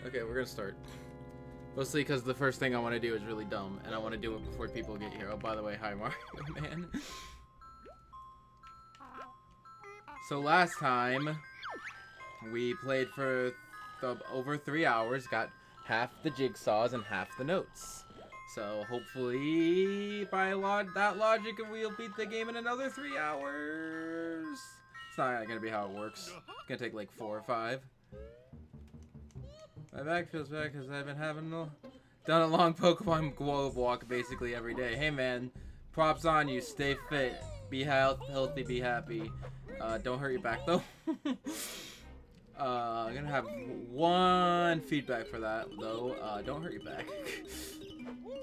Okay, we're gonna start. Mostly because the first thing I want to do is really dumb, and I want to do it before people get here. Oh, by the way, hi Mario Man. So last time, we played for over 3 hours, got half the jigsaws and half the notes. So hopefully, by that logic, we'll beat the game in another 3 hours. It's not gonna be how it works. It's gonna take like 4 or 5. My back feels bad because I've been done a long Pokemon Globe walk basically every day. Hey man, props on you. Stay fit. Be healthy. Be happy. Don't hurt your back though. I'm gonna have one feedback for that though. Don't hurt your back.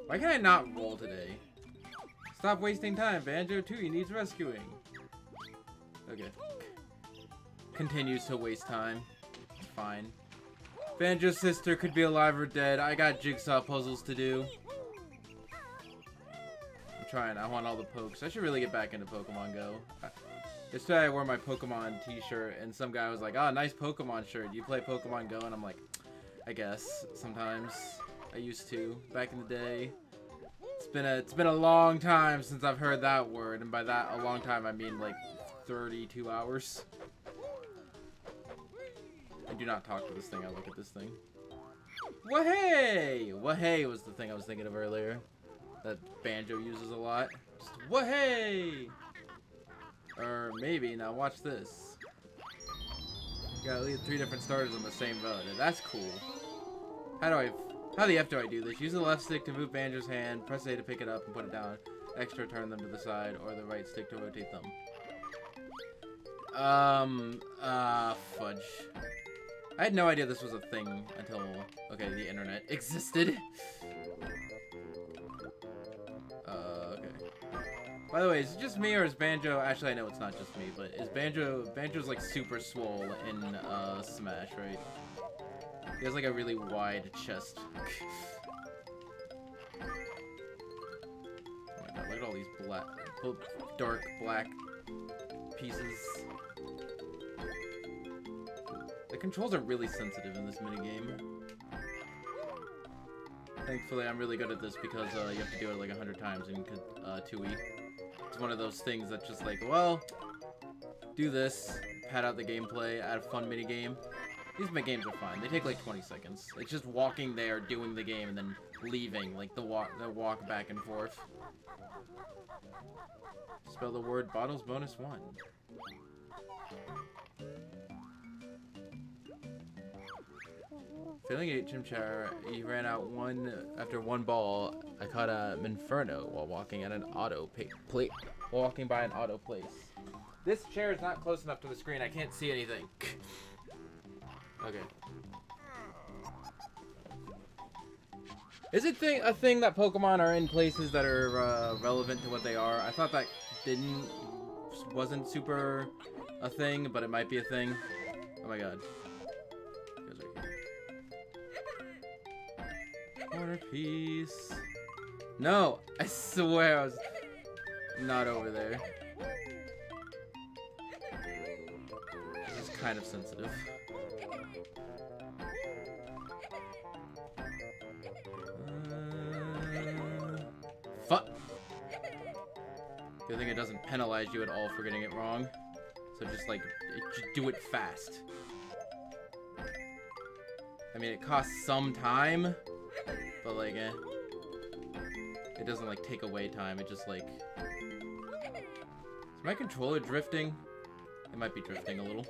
Why can I not roll today? Stop wasting time. Banjo-Kazooie needs rescuing. Okay. Continues to waste time. It's fine. Banjo's sister could be alive or dead. I got jigsaw puzzles to do. I'm trying. I want all the pokes. I should really get back into Pokemon Go. Yesterday I wore my Pokemon t-shirt and some guy was like, "Oh, nice Pokemon shirt. Do you play Pokemon Go?" And I'm like, I guess sometimes. I used to back in the day. It's been a long time since I've heard that word, and by that a long time I mean like 32 hours. I do not talk to this thing, I look at this thing. Wahey! Wahey was the thing I was thinking of earlier. That Banjo uses a lot. Just wahey! Or maybe, now watch this. You got at least 3 different starters on the same vote. That's cool. How the F do I do this? Use the left stick to move Banjo's hand, press A to pick it up and put it down. Extra turn them to the side, or the right stick to rotate them. Fudge. I had no idea this was a thing until, okay, the internet existed. Okay. By the way, is it just me or is Banjo, actually I know it's not just me, but is Banjo's like super swole in, Smash, right? He has like a really wide chest. Oh my god, look at all these dark black pieces. The controls are really sensitive in this minigame. Thankfully, I'm really good at this because you have to do it like 100 times in 2E. It's one of those things that's just like, well, do this, pad out the gameplay, add a fun minigame. These games are fine. They take like 20 seconds. It's just walking there, doing the game, and then leaving, like the walk back and forth. Spell the word bottles bonus 1. Failing a gym chair, he ran out after one ball. I caught a Minferno while walking at an walking by an auto place. This chair is not close enough to the screen. I can't see anything. Okay. Is it a thing that Pokemon are in places that are relevant to what they are? I thought that wasn't super a thing, but it might be a thing. Oh my god. Corner piece. No, I swear I was not over there. This is kind of sensitive. Fuck. Good thing it doesn't penalize you at all for getting it wrong. So just like, do it fast. I mean, it costs some time. But like, it doesn't like take away time. It just like, is my controller drifting? It might be drifting a little.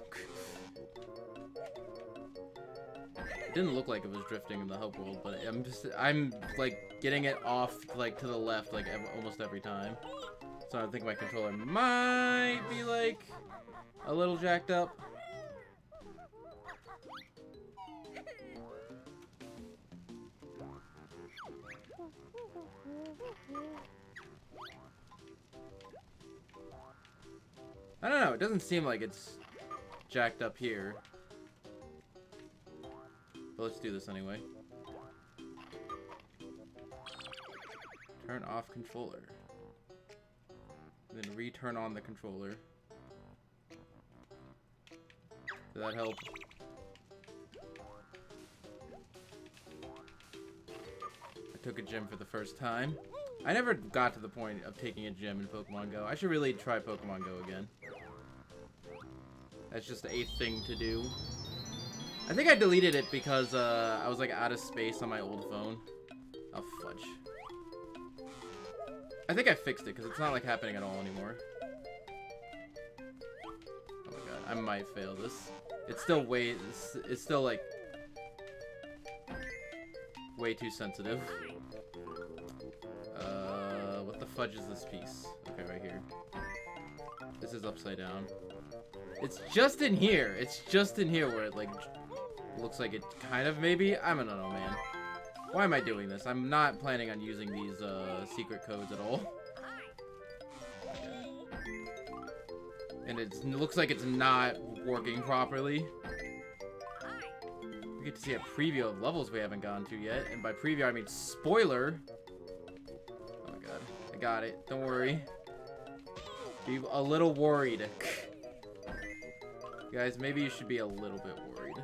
It didn't look like it was drifting in the hub world, but I'm like getting it off like to the left like almost every time. So I think my controller might be like a little jacked up. I don't know, it doesn't seem like it's jacked up here. But let's do this anyway. Turn off controller. Then return on the controller. Did that help? took a gym for the first time. I never got to the point of taking a gym in Pokemon Go. I should really try Pokemon Go again. That's just a thing to do. I think I deleted it because I was like out of space on my old phone. Oh, fudge. I think I fixed it because it's not like happening at all anymore. Oh my god, I might fail this. It's still it's still like way too sensitive. What the fudge is this piece? Okay, right here. This is upside down. It's just in here. It's just in here where it like looks like it kind of maybe. I don't know, man. Why am I doing this? I'm not planning on using these secret codes at all. And it looks like it's not working properly. We get to see a preview of levels we haven't gone to yet. And by preview, I mean spoiler. Oh my god. I got it. Don't worry. Be a little worried. Guys, maybe you should be a little bit worried.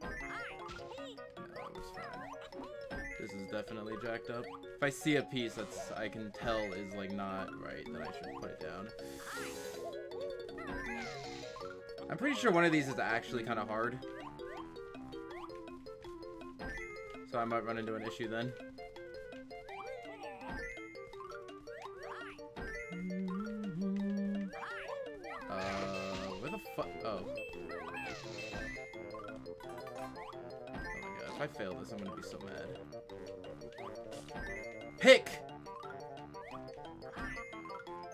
No, it was fine. This is definitely jacked up. If I see a piece that's I can tell is like not right, then I should put it down. I'm pretty sure one of these is actually kind of hard. So I might run into an issue then. Where the fuck? Oh. Oh my god, if I fail this, I'm gonna be so mad. Pick!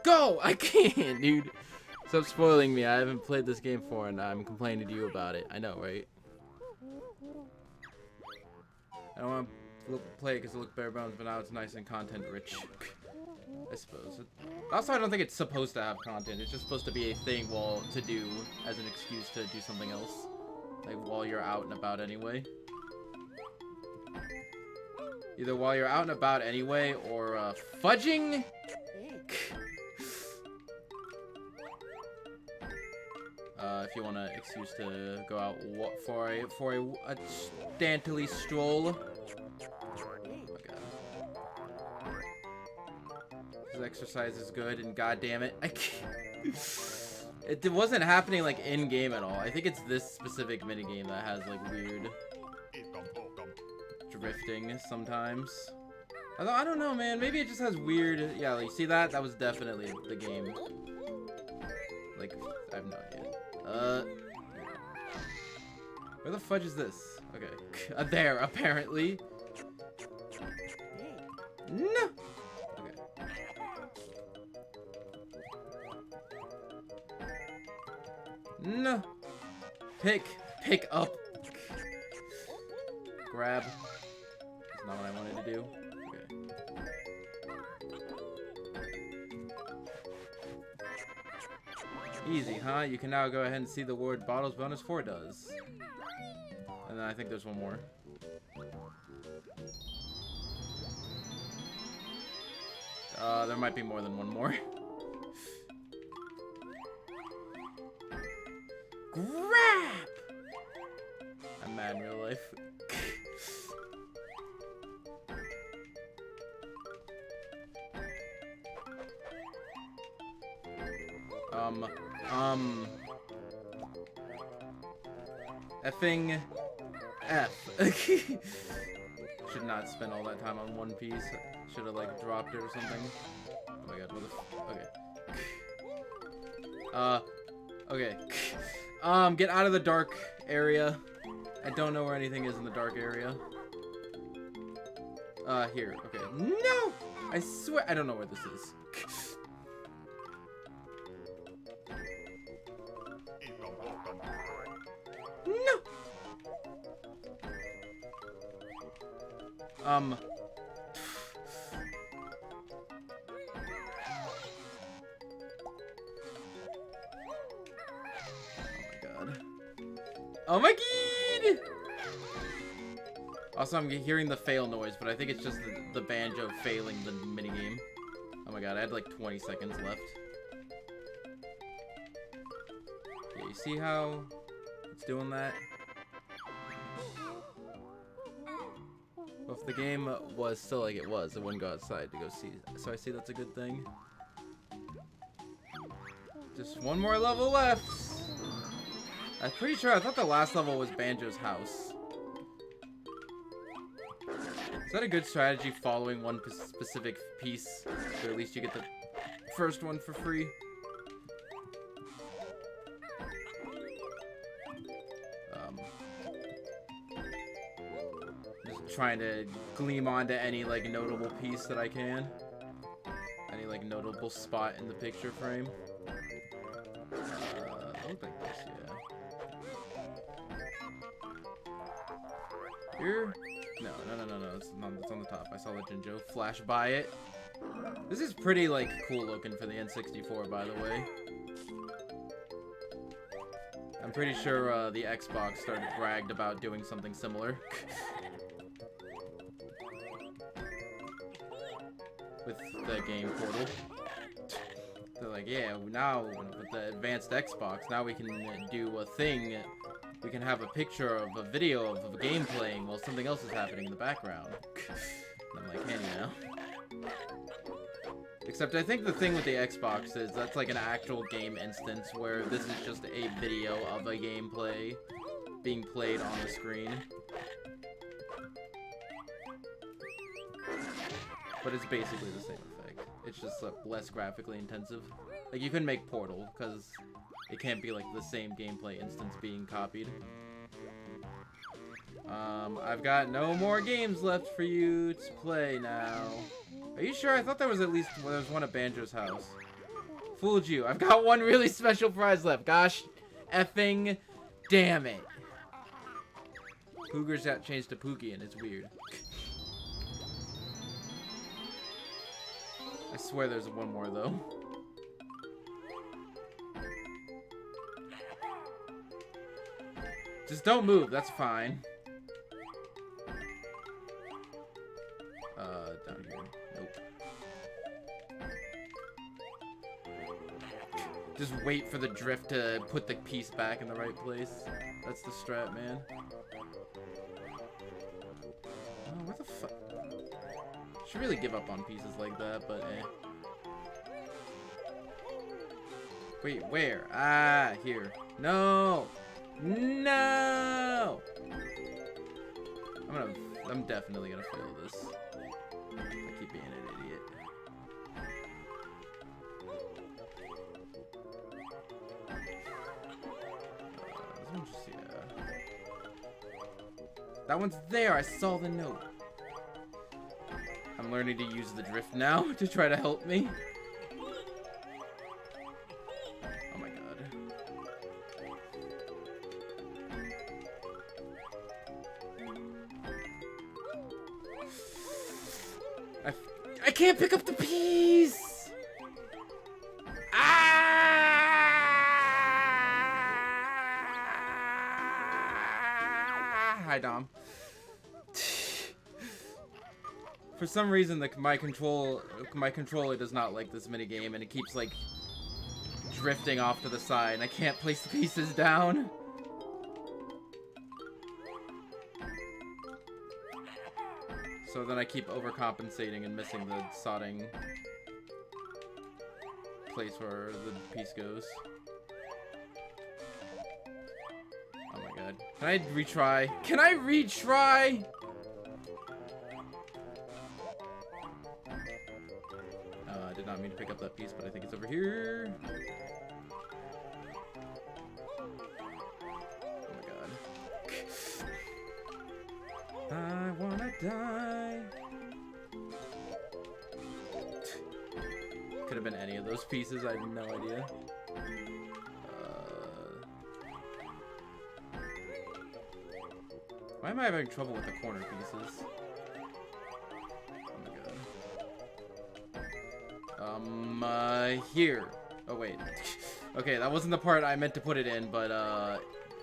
Go! I can't, dude. Stop spoiling me. I haven't played this game before and I'm complaining to you about it. I know, right? I don't want to play it because it looked bare bones, but now it's nice and content rich. I suppose. Also, I don't think it's supposed to have content. It's just supposed to be a thing to do as an excuse to do something else. Like while you're out and about anyway. Either while you're out and about anyway or fudging. If you want an excuse to go out for a scantily stroll. Oh my god. This exercise is good, and god damn it, I can't. It wasn't happening like in game at all. I think it's this specific minigame that has like weird drifting sometimes. I don't know, man. Maybe it just has weird. Yeah, like, see that? That was definitely the game. Like, I have no idea. Where the fudge is this? Okay. There, apparently. No! Okay. No! Pick up. Grab. That's not what I wanted to do. Easy, huh? You can now go ahead and see the word Bottles Bonus 4 does. And then I think there's one more. There might be more than one more. Grab! I'm mad in real life. Effing F. Should not spend all that time on one piece. Should have like dropped it or something. Oh my god, what the okay. Okay. Get out of the dark area. I don't know where anything is in the dark area. Here. Okay. No! I swear I don't know where this is. No! Oh my god. Oh my god! Also, I'm hearing the fail noise, but I think it's just the banjo failing the minigame. Oh my god, I had like 20 seconds left. Yeah, you see how it's doing that? Well, if the game was still like it was, it wouldn't go outside to go see. So I see that's a good thing. Just one more level left. I'm pretty sure, I thought the last level was Banjo's house. Is that a good strategy, following one specific piece? So at least you get the first one for free. Just trying to gleam onto any like notable piece that I can. Any like notable spot in the picture frame. I look like this, yeah. Here? No. It's on the top. I saw the Jinjo flash by it. This is pretty, like, cool looking for the N64, by the way. I'm pretty sure the Xbox started bragged about doing something similar. With the game Portal. They're like, yeah, now with the advanced Xbox, now we can do a thing. We can have a picture of a video of a game playing while something else is happening in the background. And I'm like, handy now. Except I think the thing with the Xbox is that's like an actual game instance where this is just a video of a gameplay being played on the screen. But it's basically the same effect. It's just less graphically intensive. Like, you can make Portal, because it can't be like the same gameplay instance being copied. I've got no more games left for you to play now. Are you sure? I thought there was at least there was one at Banjo's house. Fooled you. I've got one really special prize left. Gosh, effing damn it. Poogers got changed to Pookie, and it's weird. I swear there's one more, though. Just don't move, that's fine. Down here. Nope. Just wait for the drift to put the piece back in the right place. That's the strat, man. Oh, what the fuck? Should really give up on pieces like that, but eh. Wait, where? Ah, here. No! No! I'm definitely gonna fail this. I keep being an idiot. This one's just, yeah. That one's there, I saw the note. I'm learning to use the drift now to try to help me. Oh my god. I can't pick up the piece! Ah! Hi, Dom. For some reason, my controller does not like this minigame, and it keeps like drifting off to the side, and I can't place the pieces down. So then I keep overcompensating and missing the sodding place where the piece goes. Oh my god. Can I retry? Can I retry? I did not mean to pick up that piece, but I think it's over here. Oh my god. I wanna die. Could have been any of those pieces, I have no idea. Why am I having trouble with the corner pieces? Oh my god. Here. Oh wait. Okay, that wasn't the part I meant to put it in, but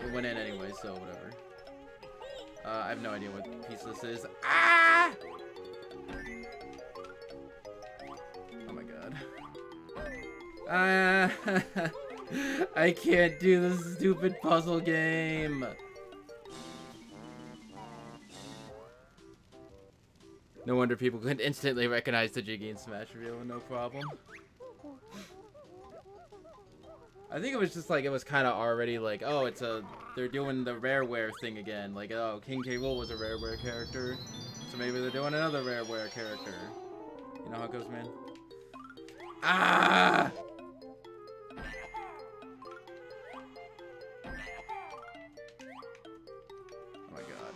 it went in anyway, so whatever. I have no idea what piece this is. Ah! Oh my god. I can't do this stupid puzzle game. No wonder people could instantly recognize the Jiggy and Smash reveal, no problem. I think it was just like, it was kind of already like, oh, they're doing the Rareware thing again. Like, oh, King K. Rool was a Rareware character, so maybe they're doing another Rareware character. You know how it goes, man? Ah! Oh my god.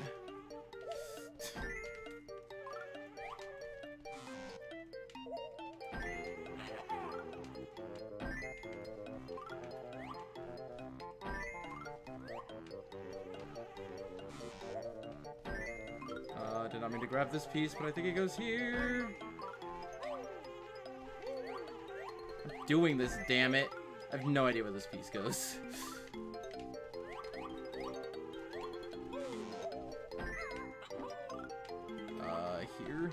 Did not mean to grab this piece, but I think it goes here. I'm doing this, damn it. I have no idea where this piece goes. Here?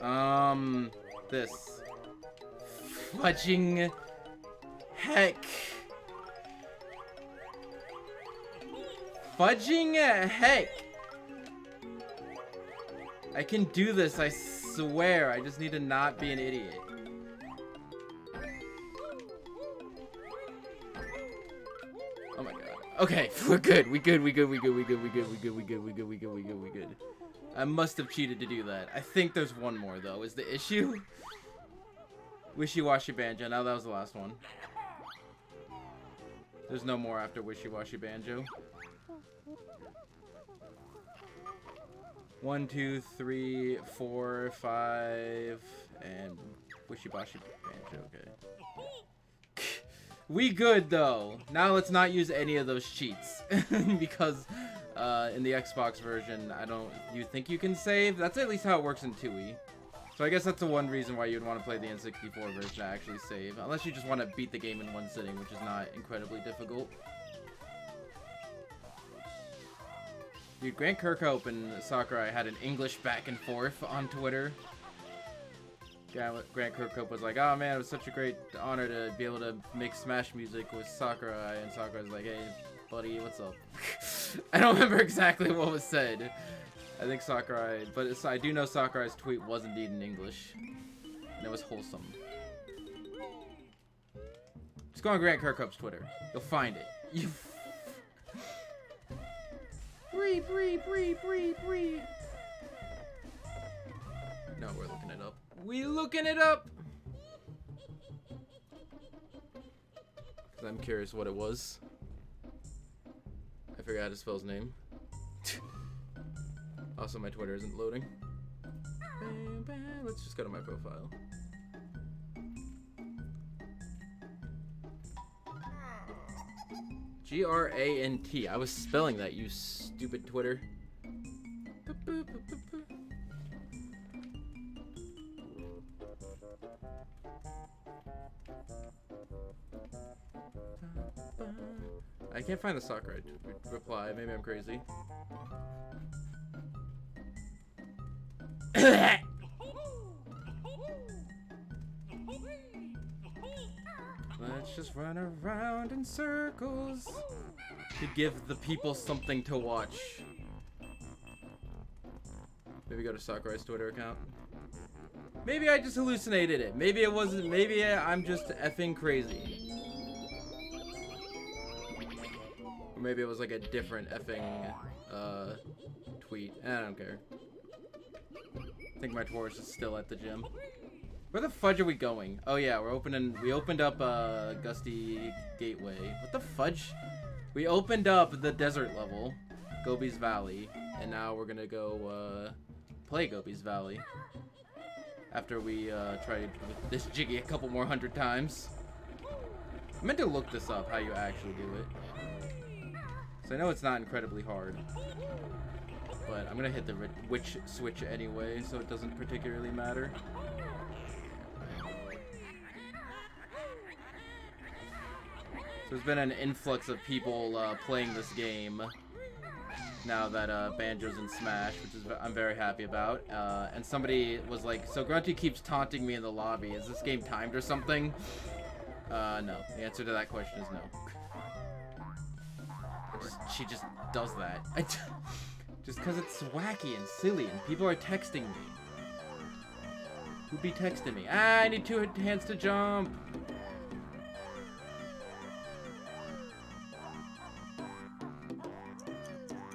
Yeah. This. Fudging heck. Fudging heck. I can do this, I swear. I just need to not be an idiot. Oh my god. Okay, we're good. We good. I must have cheated to do that. I think there's one more though, is the issue. Wishy-washy Banjo. Now that was the last one. There's no more after Wishy-washy Banjo. 1, 2, 3, 4, 5, and Wishy-washy Banjo. Okay. We good though. Now let's not use any of those cheats because in the Xbox version, you think you can save? That's at least how it works in 2E. So I guess that's the one reason why you'd want to play the N64 version to actually save. Unless you just want to beat the game in one sitting, which is not incredibly difficult. Dude, Grant Kirkhope and Sakurai had an English back and forth on Twitter. Grant Kirkhope was like, oh man, it was such a great honor to be able to make Smash music with Sakurai. And Sakurai was like, hey, buddy, what's up? I don't remember exactly what was said. I think Sakurai, but I do know Sakurai's tweet was indeed in English, and it was wholesome. Just go on Grant Kirkhope's Twitter. You'll find it. You. Bree. No, we're looking it up. We looking it up. Cause I'm curious what it was. I forgot how to spell his name. Also, my Twitter isn't loading. Let's just go to my profile. Grant. I was spelling that, you stupid Twitter. I can't find the Sakurai reply. Maybe I'm crazy. Let's just run around in circles to give the people something to watch. Maybe go to Sakurai's Twitter account. Maybe I just hallucinated it. Maybe it wasn't. Maybe I'm just effing crazy. Or maybe it was like a different effing tweet. I don't care. I think my Taurus is still at the gym. Where the fudge are we going? Oh yeah, we opened up Gusty Gateway. What the fudge? We opened up the desert level, Gobi's Valley, and now we're gonna go play Gobi's Valley. After we tried with this Jiggy a couple more 100 times. I meant to look this up, how you actually do it. So I know it's not incredibly hard. But I'm gonna hit the witch switch anyway, so it doesn't particularly matter. So there's been an influx of people playing this game now that Banjo's in Smash, which is I'm very happy about. And somebody was like, so Grunty keeps taunting me in the lobby. Is this game timed or something? No. The answer to that question is no. She just does that. Just because it's wacky and silly and people are texting me. Who'd be texting me? Ah, I need 2 hands to jump.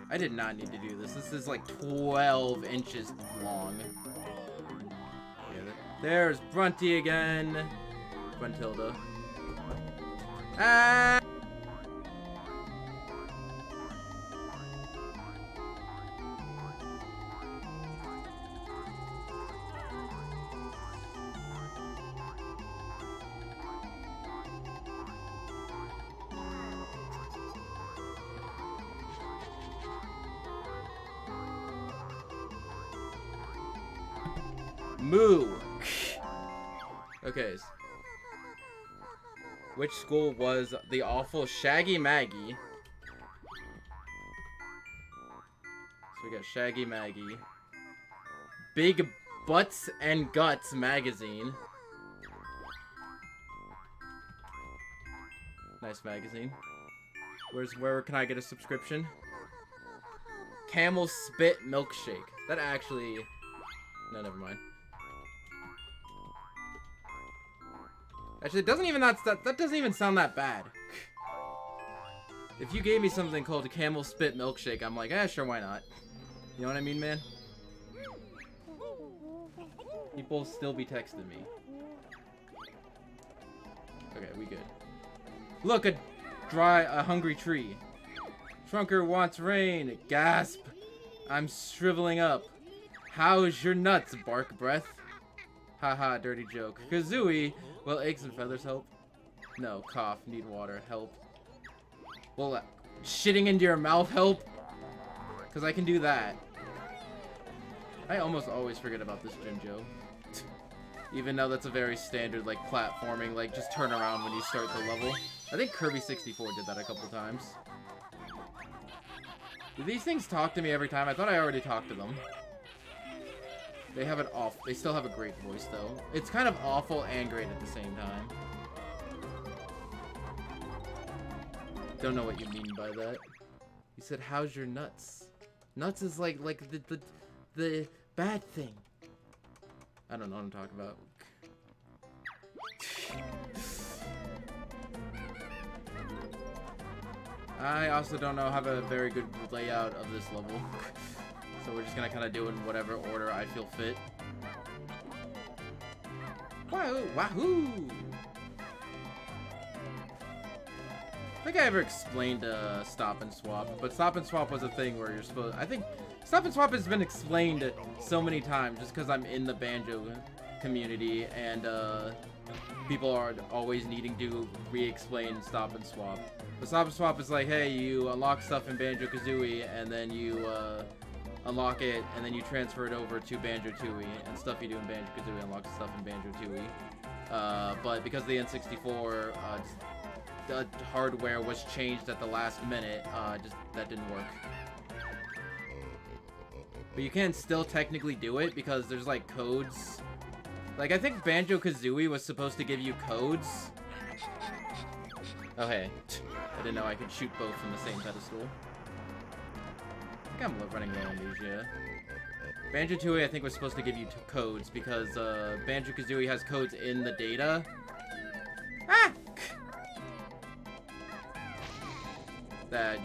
I did not need to do this. This is like 12 inches long. Yeah, there's Brunty again. Bruntilda. Ah! Moo. Okay. Which school was the awful Shaggy Maggie? So we got Shaggy Maggie. Big Butts and Guts magazine. Nice magazine. Where can I get a subscription? Camel Spit Milkshake. That actually... No, never mind. Actually, it doesn't even that doesn't even sound that bad. If you gave me something called a Camel Spit Milkshake, I'm like, sure, why not? You know what I mean, man? People still be texting me. Okay, we good. Look, a hungry tree. Trunker wants rain. Gasp. I'm shriveling up. How's your nuts, bark breath? Haha, dirty joke. Kazooie, will eggs and feathers help? No, cough, need water, help. Will shitting into your mouth help? Because I can do that. I almost always forget about this Jinjo. Even though that's a very standard, like, platforming, like, just turn around when you start the level. I think Kirby 64 did that a couple times. Do these things talk to me every time? I thought I already talked to them. They have they still have a great voice, though. It's kind of awful and great at the same time. Don't know what you mean by that. You said, how's your nuts? Nuts is like the bad thing. I don't know what I'm talking about. I also don't have a very good layout of this level. So we're just gonna kind of do it in whatever order I feel fit. Wahoo! Wahoo! I think I ever explained Stop and Swap, but Stop and Swap was a thing where you're supposed... I think Stop and Swap has been explained so many times just because I'm in the Banjo community and people are always needing to re-explain Stop and Swap. But Stop and Swap is like, hey, you unlock stuff in Banjo-Kazooie and then you unlock it and then you transfer it over to Banjo-Tooie, and stuff you do in Banjo-Kazooie unlocks stuff in Banjo-Tooie. But because the N64 the hardware was changed at the last minute, that didn't work. But you can still technically do it because there's like codes. Like I think Banjo-Kazooie was supposed to give you codes. Oh hey, I didn't know I could shoot both from the same pedestal. I think I'm running low on these, yeah. Banjo-Tooie I think was supposed to give you codes because Banjo-Kazooie has codes in the data. Ah! That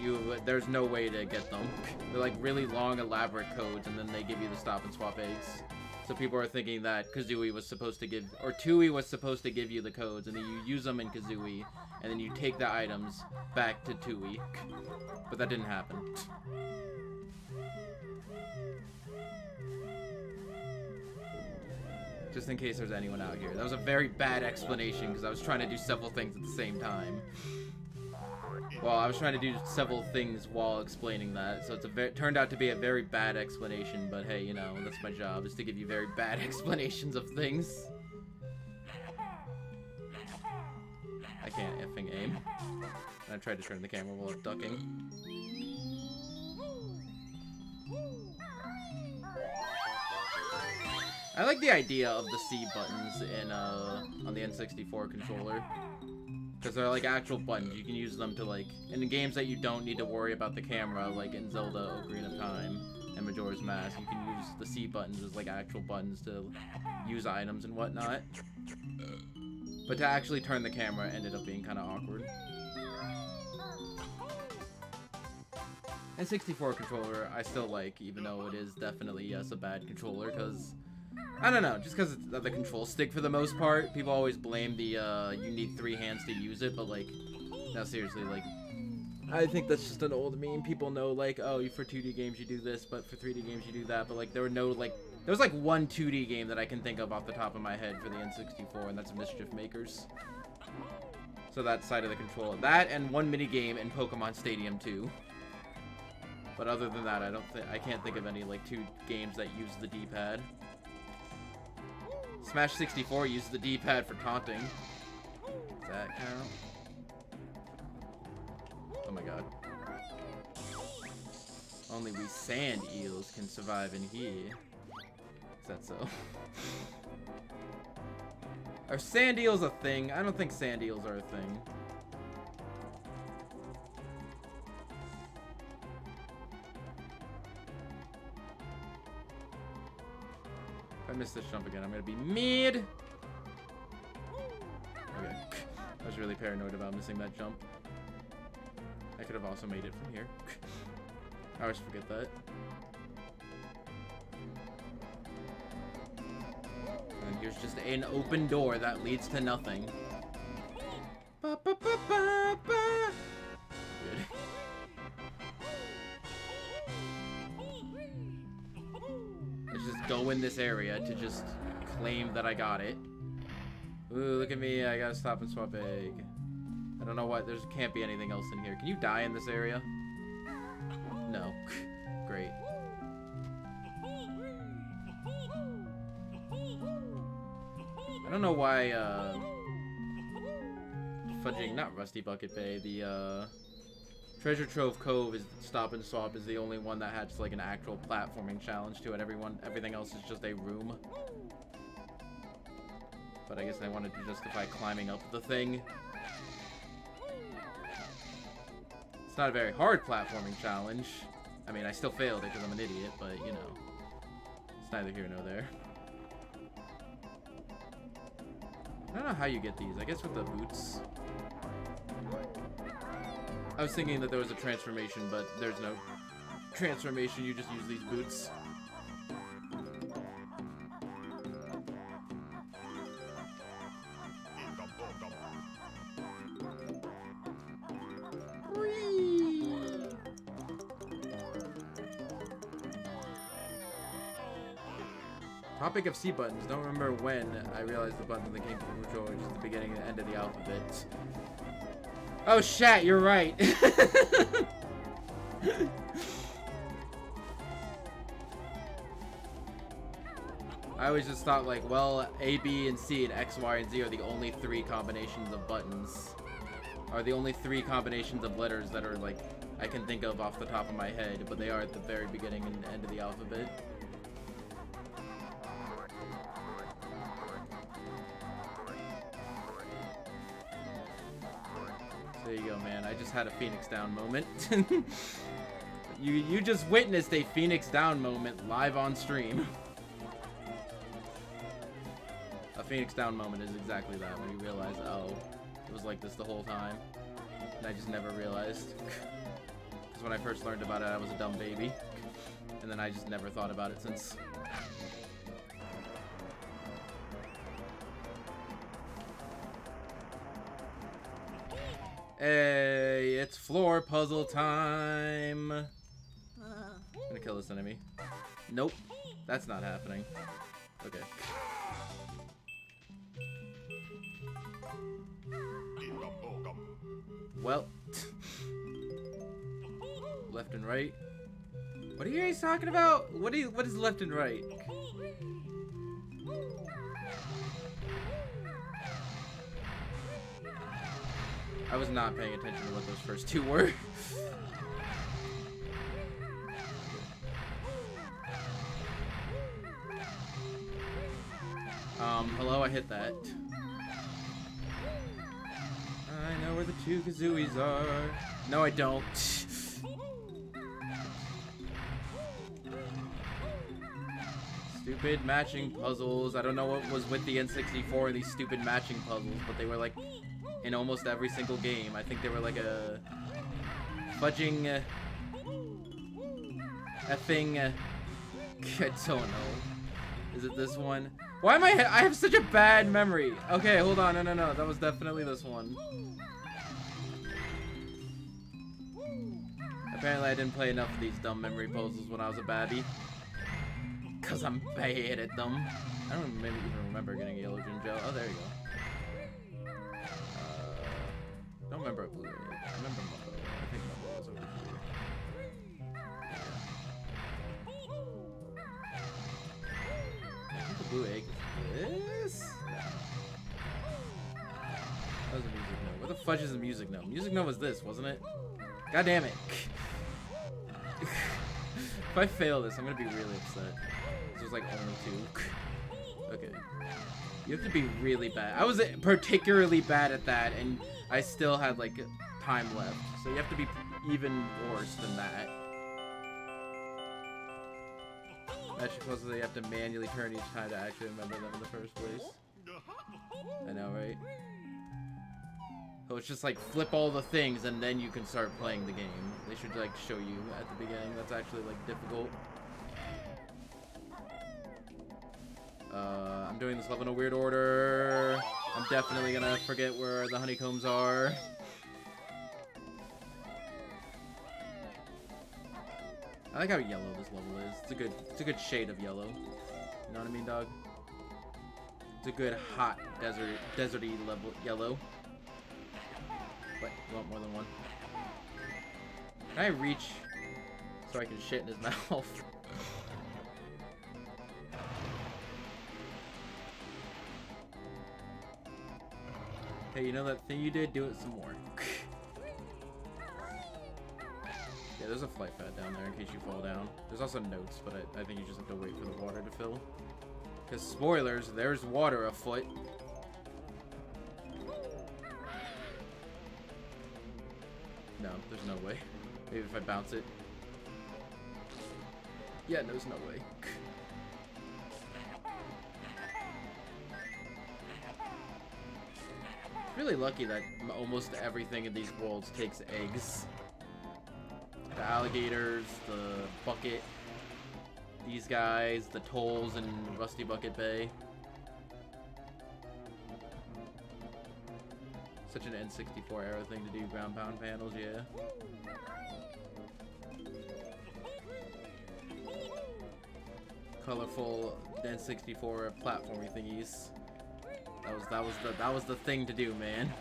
there's no way to get them. They're like really long, elaborate codes, and then they give you the Stop and Swap eggs. So people are thinking that Kazooie was supposed to give, or Tooie was supposed to give you the codes, and then you use them in Kazooie, and then you take the items back to Tooie. But that didn't happen. Just in case there's anyone out here. That was a very bad explanation because I was trying to do several things at the same time. Well, I was trying to do several things while explaining that, so it turned out to be a very bad explanation, but hey, you know, that's my job, is to give you very bad explanations of things. I can't effing aim. I tried to turn the camera while ducking. I like the idea of the C buttons in on the N64 controller. Because they're like actual buttons. You can use them to like, in the games that you don't need to worry about the camera, like in Zelda Ocarina of Time and Majora's Mask, you can use the C buttons as like actual buttons to use items and whatnot. But to actually turn the camera ended up being kind of awkward. And 64 controller, I still like, even though it is definitely, yes, a bad controller, because, I don't know, just because it's the control stick for the most part. People always blame the, you need 3 hands to use it, but, like, now seriously, like, I think that's just an old meme. People know, like, oh, for 2D games you do this, but for 3D games you do that, but, like, there was, like, one 2D game that I can think of off the top of my head for the N64, and that's Mischief Makers. So that side of the controller. That and one mini game in Pokemon Stadium 2. But other than that, I can't think of any, like, 2 games that use the D-pad. Smash 64 uses the D-pad for taunting. Does that count? Oh my god. Only we sand eels can survive in here. Is that so? Are sand eels a thing? I don't think sand eels are a thing. If I miss this jump again, I'm gonna be mid. Okay. I was really paranoid about missing that jump. I could have also made it from here. I always forget that. And here's just an open door that leads to nothing. Ba, ba, ba, ba, ba. Good. Let's just go in this area to just claim that I got it. Ooh, look at me. I gotta stop and swap egg. I don't know what. There can't be anything else in here. Can you die in this area? No. Great. I don't know why, fudging, not Rusty Bucket Bay, the, Treasure Trove Cove is Stop and Swap is the only one that has, like, an actual platforming challenge to it. Everything else is just a room. But I guess I wanted to justify climbing up the thing. It's not a very hard platforming challenge. I mean, I still failed it because I'm an idiot, but, you know. It's neither here nor there. I don't know how you get these. I guess with the boots. I was thinking that there was a transformation, but there's no transformation. You just use these boots. Topic of C buttons. Don't remember when I realized the buttons that came from control, which is the beginning and the end of the alphabet. Oh, shit, you're right. I always just thought, like, well, A, B, and C, and X, Y, and Z are the only 3 combinations of buttons. Are the only 3 combinations of letters that are, like, I can think of off the top of my head, but they are at the very beginning and end of the alphabet. There you go, man. I just had a Phoenix Down moment. You just witnessed a Phoenix Down moment live on stream. A Phoenix Down moment is exactly that, when you realize, oh, it was like this the whole time. And I just never realized. Because when I first learned about it, I was a dumb baby. And then I just never thought about it since. Hey, it's floor puzzle time. I'm gonna kill this enemy. Nope, that's not happening. Okay. Well, left and right. What are you guys talking about? What is left and right? I was not paying attention to what those first 2 were. Hello, I hit that. I 2 Kazooies are... No, I don't. Stupid matching puzzles. I don't know what was with the N64 and these stupid matching puzzles, but they were like in almost every single game. I think they were like a fudging effing I don't know. Is it this one? Why am I have such a bad memory? Okay, hold on. No. That was definitely this one. Apparently I didn't play enough of these dumb memory puzzles when I was a babby. Cause I'm bad at them. I don't even remember getting a yellow gin gel. Oh, there you go. Don't remember a blue egg. I remember Mumbo. I think Mumbo was over here. I think the blue egg is this? That was a music note. What the fudge is a music note? Music note was this, wasn't it? God damn it. If I fail this, I'm gonna be really upset. There's like only 2. Okay. You have to be really bad. I was particularly bad at that, and I still had like time left. So you have to be even worse than that. Magic puzzles, you have to manually turn each time to actually remember them in the first place. I know, right? So it's just like flip all the things and then you can start playing the game. They should like show you at the beginning. That's actually like difficult. I'm doing this level in a weird order. I'm definitely gonna forget where the honeycombs are. I like how yellow this level is. It's a good shade of yellow. You know what I mean, dog? It's a good hot deserty level yellow. But you want more than one? Can I reach so I can shit in his mouth? Hey, you know that thing you did? Do it some more. Yeah, there's a flight pad down there in case you fall down. There's also notes, but I think you just have to wait for the water to fill. Because spoilers, there's water afoot. No, there's no way. Maybe if I bounce it. Yeah, there's no way. Really lucky that almost everything in these worlds takes eggs. The alligators, the bucket, these guys, the tolls in Rusty Bucket Bay. Such an N64 era thing to do, ground pound panels, yeah. Colorful N64 platforming thingies. That was the thing to do, man.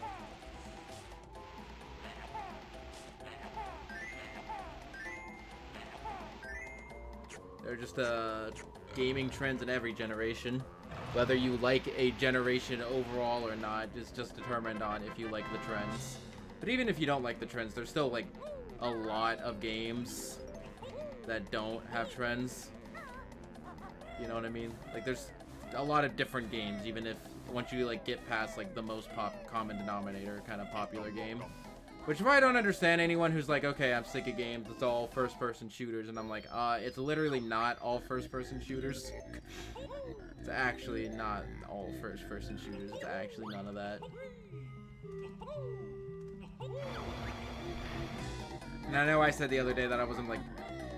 They're just gaming trends in every generation. Whether you like a generation overall or not is just determined on if you like the trends. But even if you don't like the trends, there's still like a lot of games that don't have trends. You know what I mean? Like there's a lot of different games, even if once you like get past like the most common denominator kind of popular game. Which is why I don't understand anyone who's like, okay, I'm sick of games, it's all first-person shooters, and I'm like, it's literally not all first-person shooters. It's actually not all first-person shooters, it's actually none of that. And I know I said the other day that I wasn't like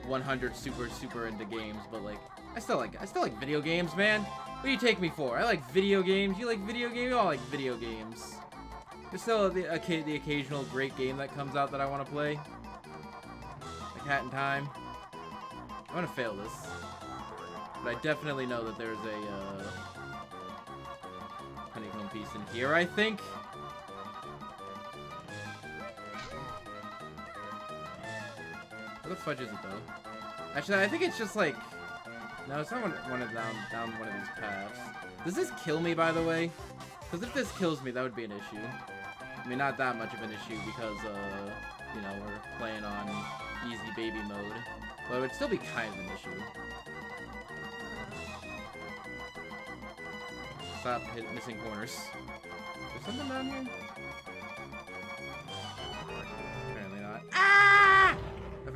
100 super into games, but like, I still like video games, man. What do you take me for? I like video games. You like video games? You all like video games. There's still the occasional great game that comes out that I want to play. Like Hat in Time. I'm gonna fail this. But I definitely know that there's a honeycomb piece in here, I think. What the fudge is it, though? Actually, I think it's just like... No, it's not one of down one of these paths. Does this kill me, by the way? Because if this kills me, that would be an issue. I mean, not that much of an issue because, you know, we're playing on easy baby mode. But it would still be kind of an issue. Stop missing corners. Is there something down here?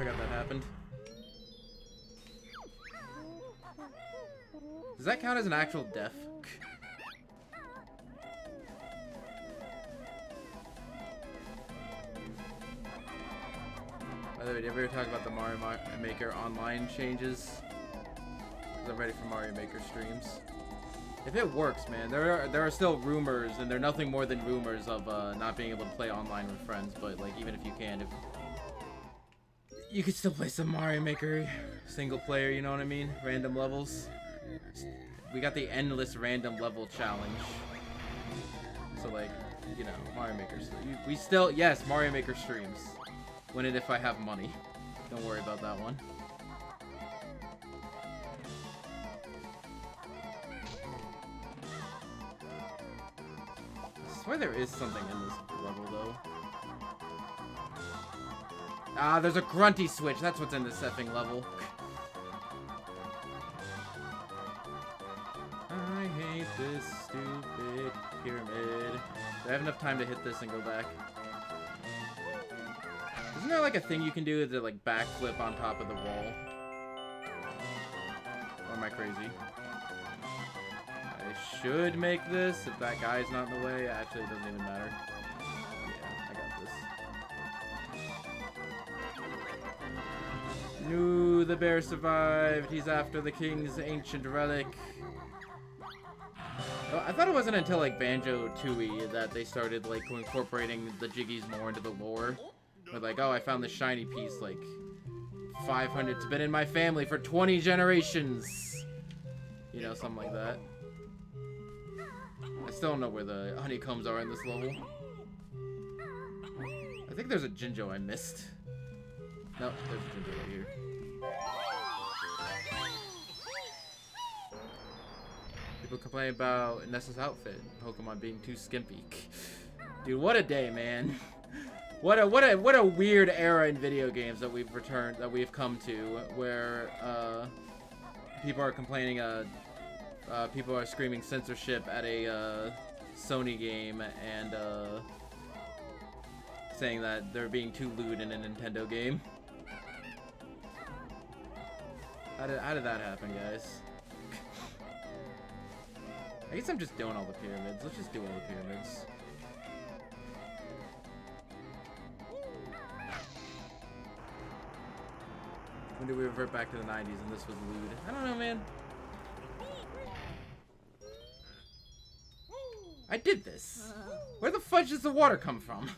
forgot that happened. Does that count as an actual death? By the way, did you ever talk about the Mario Maker online changes? Because I'm ready for Mario Maker streams. If it works, man, there are still rumors, and they're nothing more than rumors of not being able to play online with friends. But like, even if you can, you could still play some Mario Maker single player. You know what I mean? Random levels. We got the endless random level challenge. So like, you know, Mario Maker. We still, yes, Mario Maker streams. When and if I have money. Don't worry about that one. I swear there is something in this level, though. Ah, there's a grunty switch. That's what's in this effing level. I hate this stupid pyramid. Do I have enough time to hit this and go back? Isn't there like a thing you can do to like backflip on top of the wall? Or am I crazy? I should make this if that guy's not in the way. Actually, it doesn't even matter. Yeah, I got this. No, the bear survived. He's after the king's ancient relic. Well, I thought it wasn't until like Banjo-Kazooie that they started like incorporating the Jiggies more into the lore. But like, oh, I found this shiny piece, like 500. It's been in my family for 20 generations. You know, something like that. I still don't know where the honeycombs are in this level. I think there's a Jinjo I missed. No, there's a Jinjo right here. People complain about Nessa's outfit. Pokemon being too skimpy. Dude, what a day, man. What a weird era in video games that we've come to, where people are complaining, people are screaming censorship at a Sony game and saying that they're being too lewd in a Nintendo game. How did that happen, guys? I guess I'm just doing all the pyramids. Let's just do all the pyramids. When did we revert back to the 90s and this was lewd? I don't know, man. I did this. Where the fudge does the water come from?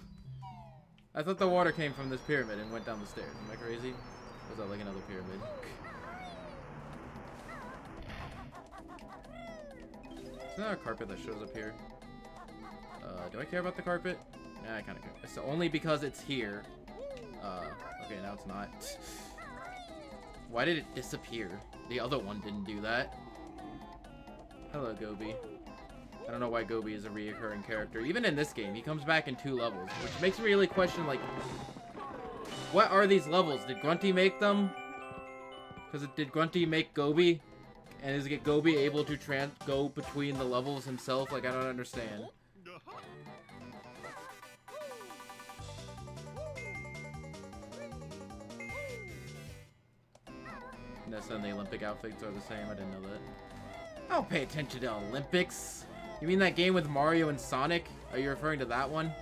I thought the water came from this pyramid and went down the stairs. Am I crazy? Or is that like another pyramid? Isn't there a carpet that shows up here? Do I care about the carpet? Yeah, I kind of care. It's only because it's here. Okay, now it's not. Why did it disappear? The other one didn't do that. Hello, Gobi. I don't know why Gobi is a reoccurring character. Even in this game, he comes back in 2 levels, which makes me really question, like, what are these levels? Did Grunty make them? Because did Grunty make Gobi? And is Gobi able to go between the levels himself? Like, I don't understand. Nessa and the Olympic outfits are the same. I didn't know that. I don't pay attention to Olympics. You mean that game with Mario and Sonic? Are you referring to that one?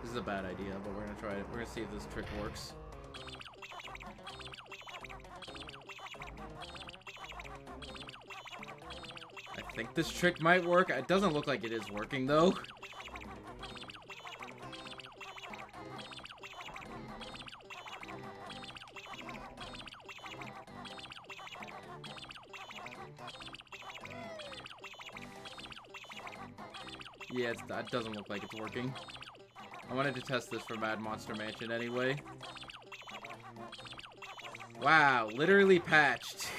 This is a bad idea, but we're gonna try it. We're gonna see if this trick works. I think this trick might work. It doesn't look like it is working, though. Yeah, that doesn't look like it's working. I wanted to test this for Mad Monster Mansion anyway. Wow, literally patched.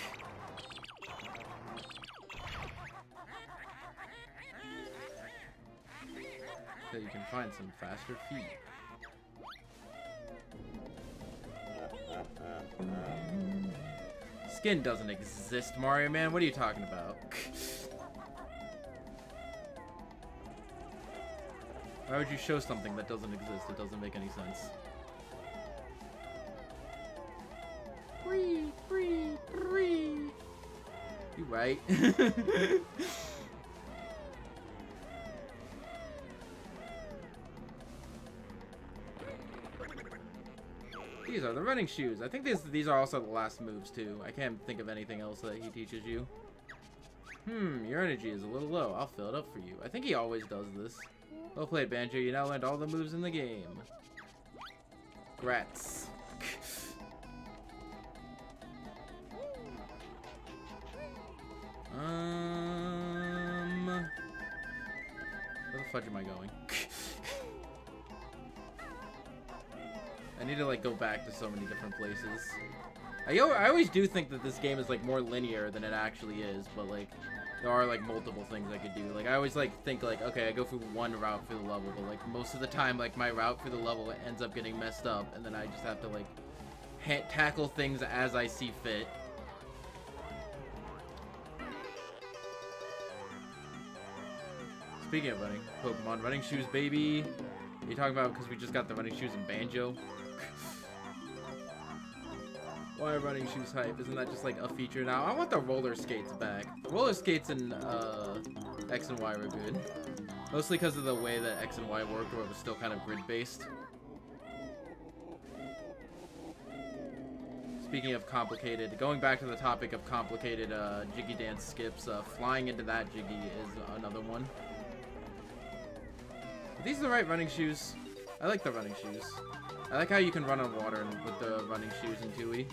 So you can find some faster feet. Skin doesn't exist, Mario Man. What are you talking about? Why would you show something that doesn't exist? It doesn't make any sense. Free, free, free. You right. These are the running shoes. I think these are also the last moves too. I can't think of anything else that he teaches you. Your energy is a little low. I'll fill it up for you. I think he always does this. Well played, Banjo. You now learned all the moves in the game. Grats. Where the fudge am I going? I need to like go back to so many different places. I always do think that this game is like more linear than it actually is, but like there are like multiple things I could do. Like I always like think like, okay, I go through one route for the level, but like most of the time like my route for the level ends up getting messed up, and then I just have to like tackle things as I see fit. Speaking of running, Pokemon running shoes, baby. Are you talking about because we just got the running shoes in Banjo? Why are running shoes hype? Isn't that just like a feature now? I want the roller skates back. The roller skates in X and Y were good. Mostly because of the way that X and Y worked, where it was still kind of grid-based. Speaking of complicated, going back to the topic of complicated Jiggy Dance skips, flying into that Jiggy is another one. Are these the right running shoes? I like the running shoes. I like how you can run on water with the running shoes in Tui.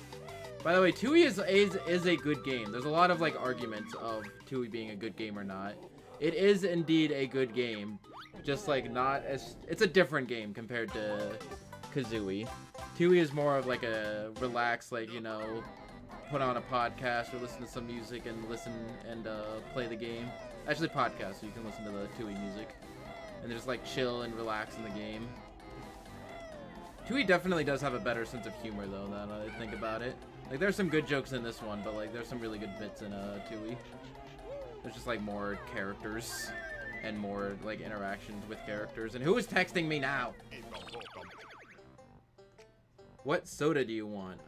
By the way, Tui is a good game. There's a lot of like arguments of Tui being a good game or not. It is indeed a good game, just like not as it's a different game compared to Kazooie. Tui is more of like a relaxed, like, you know, put on a podcast or listen to some music and listen and play the game. Actually, podcast, so you can listen to the Tui music and just like chill and relax in the game. Tui definitely does have a better sense of humor, though, now that I think about it. Like, there's some good jokes in this one, but, like, there's some really good bits in Tui. There's just, like, more characters and more, like, interactions with characters. And who is texting me now? What soda do you want?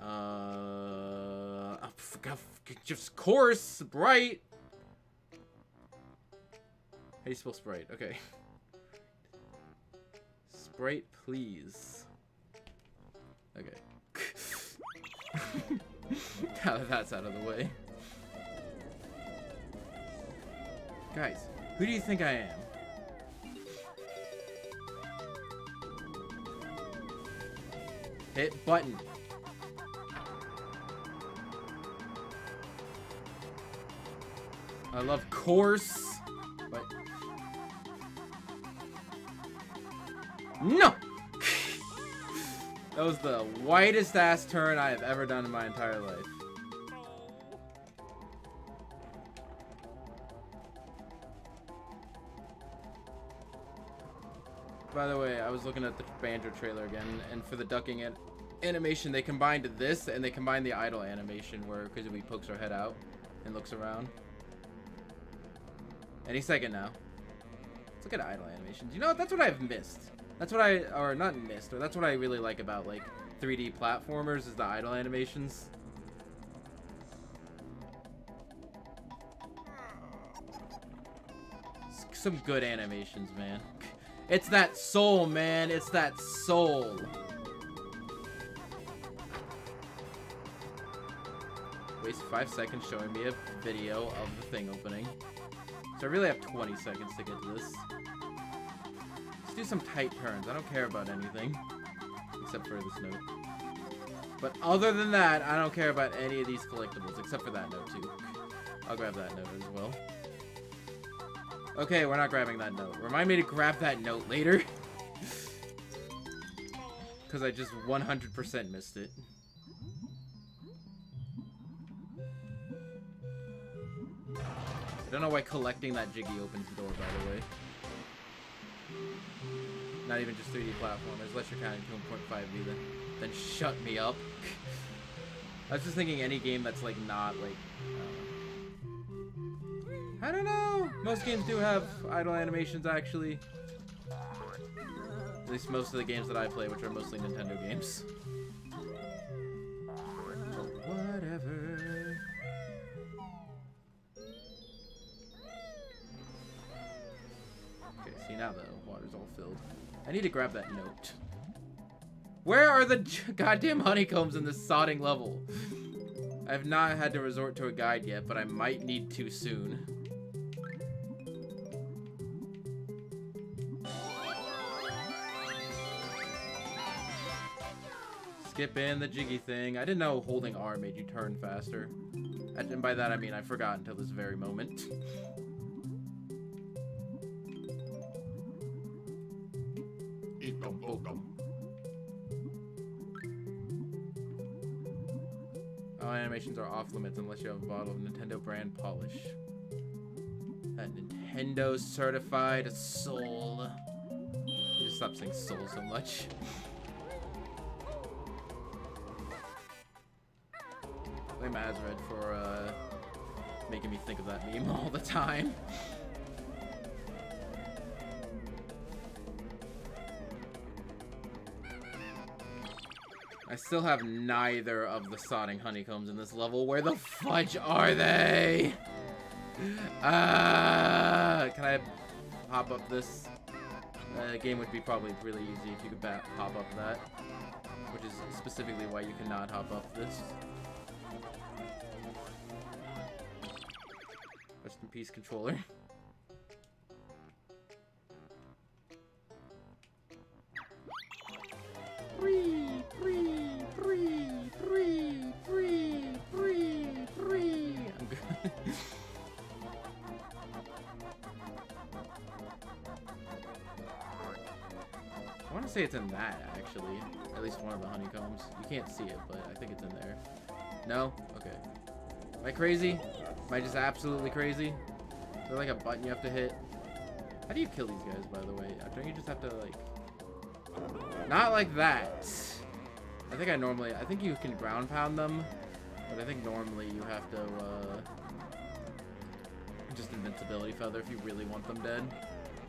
Just course, Sprite. How do you spell Sprite? Okay. Sprite, please. Okay. Now that that's out of the way. Guys, who do you think I am? Hit button. I love course, but no. That was the whitest ass turn I have ever done in my entire life. By the way, I was looking at the Banjo trailer again, and for the ducking animation, they combined this and they combined the idle animation where Kazooie pokes her head out and looks around. Any second now. Let's look at idle animations. You know what? That's what I've missed. That's what or not missed, or that's what I really like about, like, 3D platformers is the idle animations. Some good animations, man. It's that soul, man. It's that soul. Waste 5 seconds showing me a video of the thing opening. So I really have 20 seconds to get to this. Do some tight turns. I don't care about anything except for this note. But other than that, I don't care about any of these collectibles except for that note too. I'll grab that note as well. Okay, we're not grabbing that note. Remind me to grab that note later. Because I just 100% missed it. I don't know why collecting that Jiggy opens the door, by the way. Not even just 3D platformers, unless you're counting 2.5D, then shut me up. I was just thinking any game that's like not like I don't know. Most games do have idle animations actually. At least most of the games that I play, which are mostly Nintendo games. But whatever. Okay, see now the water's all filled. I need to grab that note. Where are the goddamn honeycombs in this sodding level? I have not had to resort to a guide yet, but I might need to soon. Skip in the jiggy thing. I didn't know holding R made you turn faster. And by that I mean I forgot until this very moment. Oh, animations are off limits unless you have a bottle of Nintendo brand polish. That Nintendo certified soul. You just stop saying soul so much. Blame Azred for making me think of that meme all the time. I still have neither of the sodding honeycombs in this level. Where the fudge are they? Can I hop up this? Game would be probably really easy if you could hop up that. Which is specifically why you cannot hop up this. Rest in peace, controller. Three. I'm good. I want to say it's in that, actually. At least one of the honeycombs. You can't see it, but I think it's in there. No? Okay. Am I crazy? Am I just absolutely crazy? Is there like a button you have to hit? How do you kill these guys, by the way? Don't you just have to, like... Not like that. I think you can ground pound them, but I think normally you have to, just invincibility feather if you really want them dead.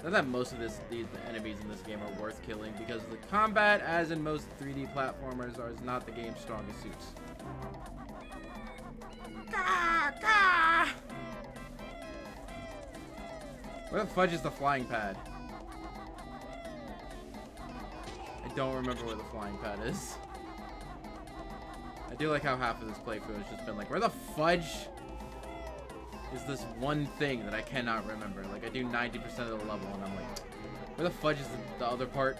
Not that most of these enemies in this game are worth killing, because the combat, as in most 3D platformers, is not the game's strongest suits. Gah, gah! Where the fudge is the flying pad? I don't remember where the flying pad is. I do like how half of this playthrough has just been like, where the fudge is this one thing that I cannot remember? Like, I do 90% of the level and I'm like, where the fudge is the other part?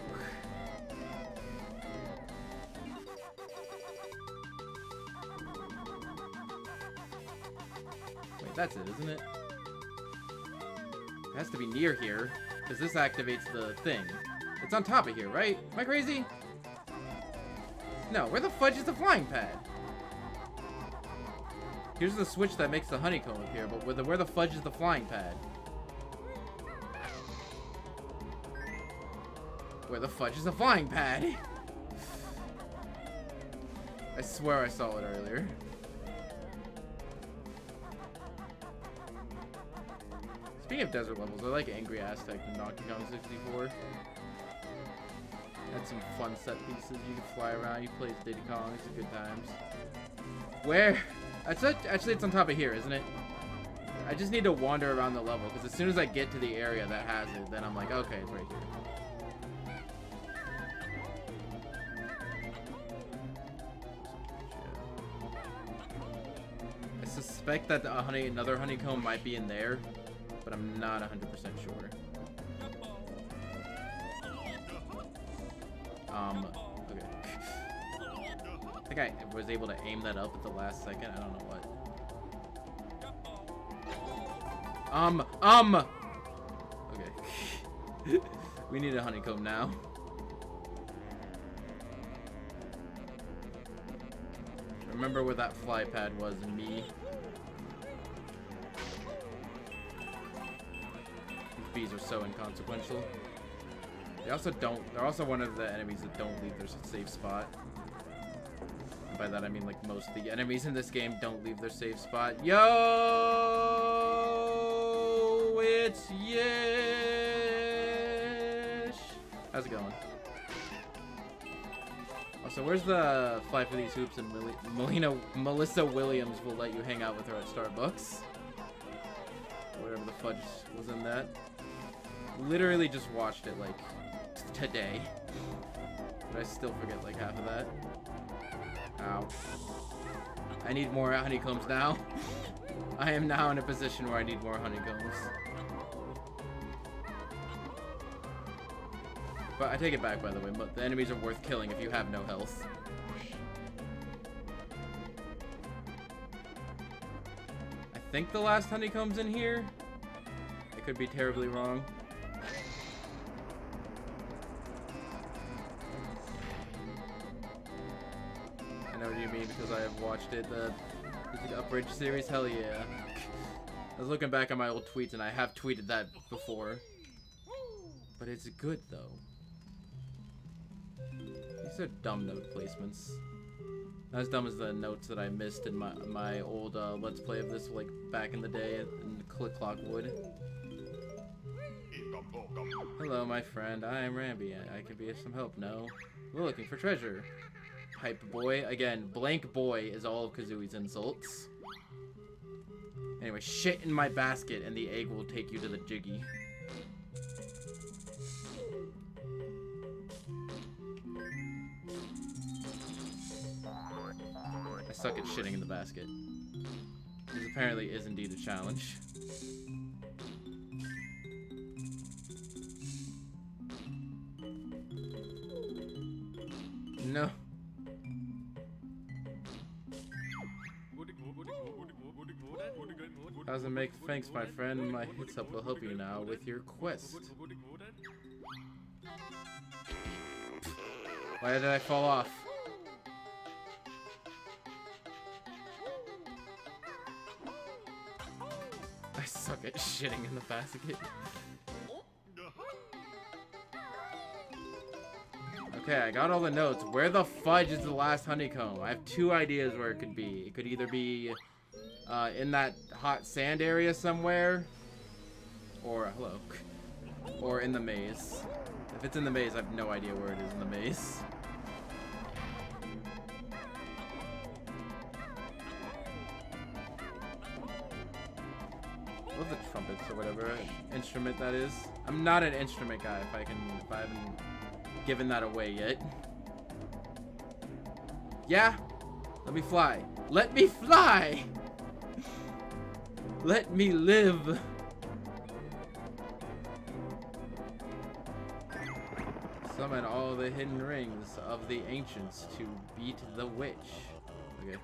Wait, that's it, isn't it? It has to be near here, because this activates the thing. It's on top of here, right? Am I crazy? No, where the fudge is the flying pad? Here's the switch that makes the honeycomb appear, but where the fudge is the flying pad? Where the fudge is the flying pad? I swear I saw it earlier. Speaking of desert levels, I like Angry Aztec in Donkey Kong 64. Had some fun set pieces. You can fly around. You play Diddy Kong. It's good times. Where? Actually, it's on top of here, isn't it? I just need to wander around the level, because as soon as I get to the area that has it, then I'm like, okay, it's right here. I suspect that another honeycomb might be in there, but I'm not 100% sure. Okay. I think I was able to aim that up at the last second. I don't know what. Okay. We need a honeycomb now. Remember where that fly pad was, me. These bees are so inconsequential. They're also one of the enemies that don't leave their safe spot. And by that I mean like most of the enemies in this game don't leave their safe spot. Yo! It's Yish! How's it going? Also, where's the Fly for These Hoops and Melissa Williams will let you hang out with her at Starbucks? Whatever the fudge was in that. Literally just watched it, like, today. But I still forget, like, half of that. Ow. I need more honeycombs now. I am now in a position where I need more honeycombs. But I take it back, by the way. But the enemies are worth killing if you have no health. I think the last honeycomb's in here. I could be terribly wrong. I know what you mean because I have watched it. The Upbridge series, hell yeah. I was looking back on my old tweets and I have tweeted that before. But it's good though. These are dumb note placements. Not as dumb as the notes that I missed in my old Let's Play of this, like, back in the day in Click Clock Wood. Hello, my friend. I am Ramby. I can be of some help. No? We're looking for treasure. Pipe boy. Again, blank boy is all of Kazooie's insults. Anyway, shit in my basket and the egg will take you to the Jiggy. I suck at shitting in the basket. This apparently is indeed a challenge. No. Doesn't make thanks, my friend. My hits up will help you now with your quest. Why did I fall off? I suck at shitting in the basket. Okay, I got all the notes. Where the fudge is the last honeycomb? I have two ideas where it could be. It could either be in that hot sand area somewhere, or hello, or in the maze. If it's in the maze, I have no idea where it is in the maze. I love the trumpets or whatever instrument that is. I'm not an instrument guy if I haven't given that away yet. Yeah? Let me fly. Let me fly! Let me live! Summon all the hidden rings of the ancients to beat the witch. Okay.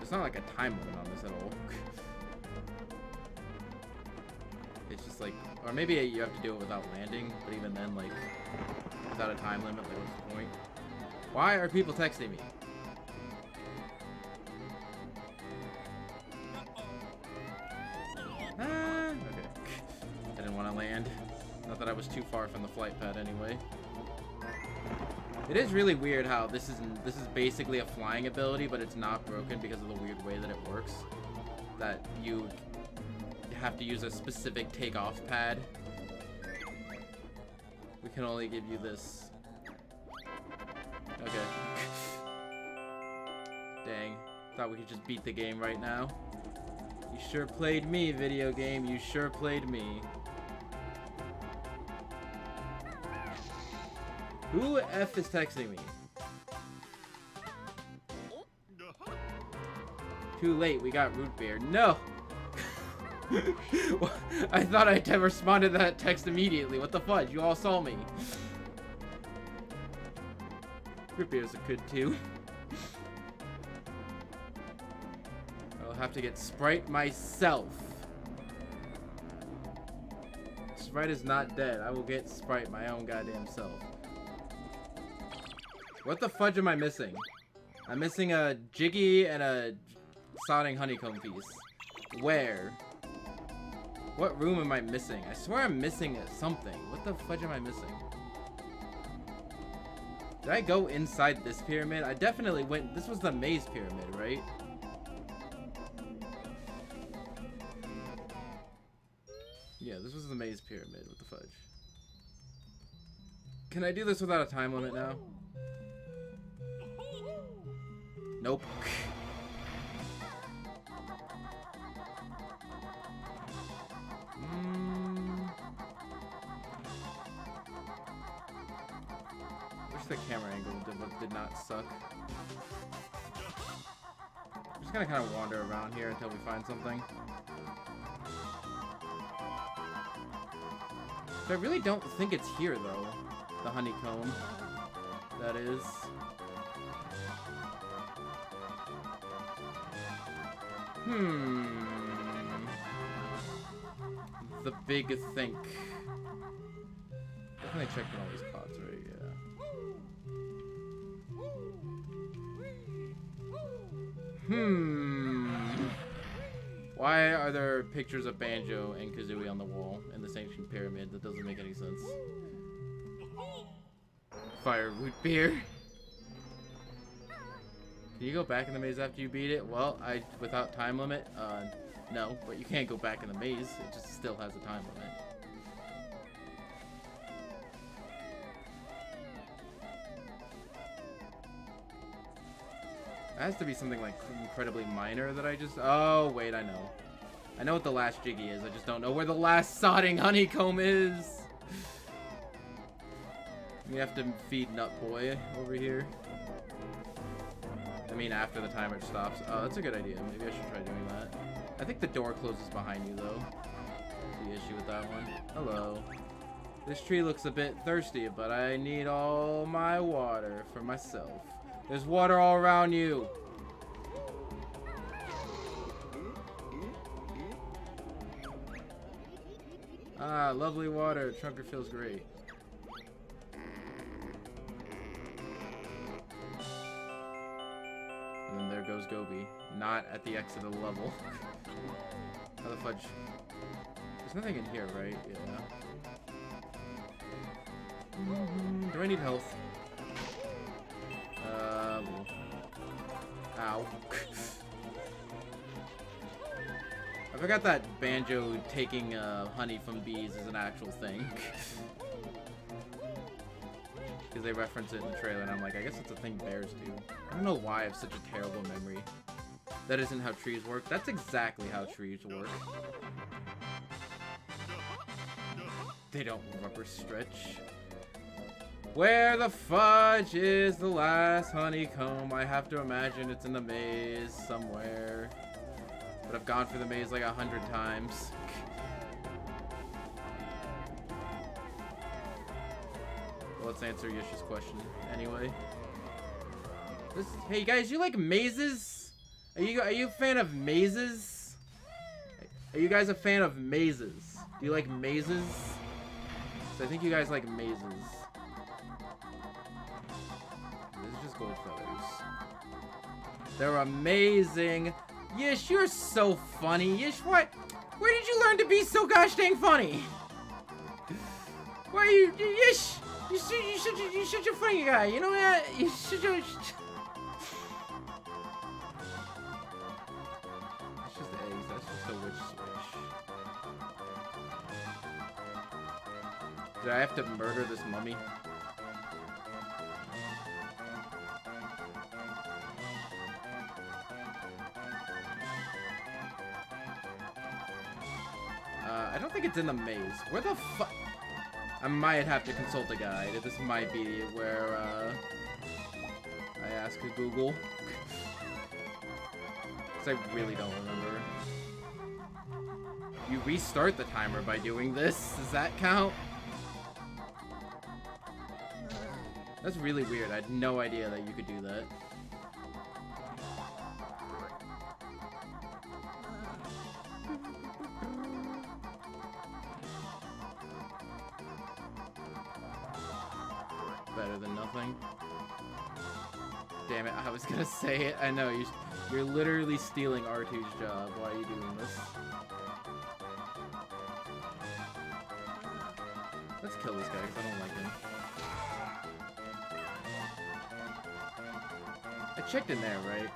It's not like a time limit on this at all. It's just like, or maybe you have to do it without landing, but even then, like, without a time limit, like, what's the point? Why are people texting me? Okay. I didn't want to land. Not that I was too far from the flight pad anyway. It is really weird how this is basically a flying ability, but it's not broken because of the weird way that it works. That you have to use a specific takeoff pad. We can only give you this. Okay. Dang. Thought we could just beat the game right now. You sure played me, video game. You sure played me. Who F is texting me? Too late, we got root beer. No! I thought I responded to that text immediately. What the fudge? You all saw me. Root beers are good too. I'll have to get Sprite myself. Sprite is not dead. I will get Sprite my own goddamn self. What the fudge am I missing? I'm missing a Jiggy and a sodding honeycomb piece. Where? What room am I missing? I swear I'm missing something. What the fudge am I missing? Did I go inside this pyramid? I definitely went. This was the maze pyramid, right? Yeah, this was the maze pyramid with the fudge. Can I do this without a time limit now? Nope. Wish the camera angle did not suck. I'm just gonna kind of wander around here until we find something. But I really don't think it's here, though. The honeycomb. That is. The big think. Definitely checking all these pots, right? Yeah. Why are there pictures of Banjo and Kazooie on the wall in this ancient pyramid? That doesn't make any sense. Fire root beer. Can you go back in the maze after you beat it? Well, without time limit, no, but you can't go back in the maze. It just still has a time limit. It has to be something like incredibly minor that I just... Oh, wait, I know. I know what the last Jiggy is. I just don't know where the last sodding honeycomb is. We have to feed Nut Boy over here. I mean, after the timer stops. Oh, that's a good idea. Maybe I should try doing that. I think the door closes behind you, though. The issue with that one. Hello. This tree looks a bit thirsty, but I need all my water for myself. There's water all around you. Ah, lovely water. Trunker feels great. And then there goes Gobi. Not at the exit of the level. How the fudge? There's nothing in here, right? Yeah. Do I need health? Ow. I forgot that Banjo taking honey from bees is an actual thing. Because they reference it in the trailer, and I'm like, I guess it's a thing bears do. I don't know why I have such a terrible memory. That isn't how trees work. That's exactly how trees work. They don't rubber stretch. Where the fudge is the last honeycomb? I have to imagine it's in the maze somewhere. But I've gone through the maze like 100 times. Well, let's answer Yish's question anyway. Hey guys, you like mazes? Are you a fan of mazes? Are you guys a fan of mazes? Do you like mazes? So I think you guys like mazes. This is just gold feathers. They're amazing. Yish, you're so funny. Yish, what? Where did you learn to be so gosh dang funny? Why you, Yish? You're such a funny guy. You know what? You're such a... That's just eggs. That's just a witch switch. Did I have to murder this mummy? I don't think it's in the maze. Where the fuck? I might have to consult a guide. This might be where, I ask a Google. Because I really don't remember. You restart the timer by doing this? Does that count? That's really weird. I had no idea that you could do that. Better than nothing. Damn it, I was gonna say it. I know, you're literally stealing R2's job. Why are you doing this? Let's kill this guy, because I don't like him. checked in there, right?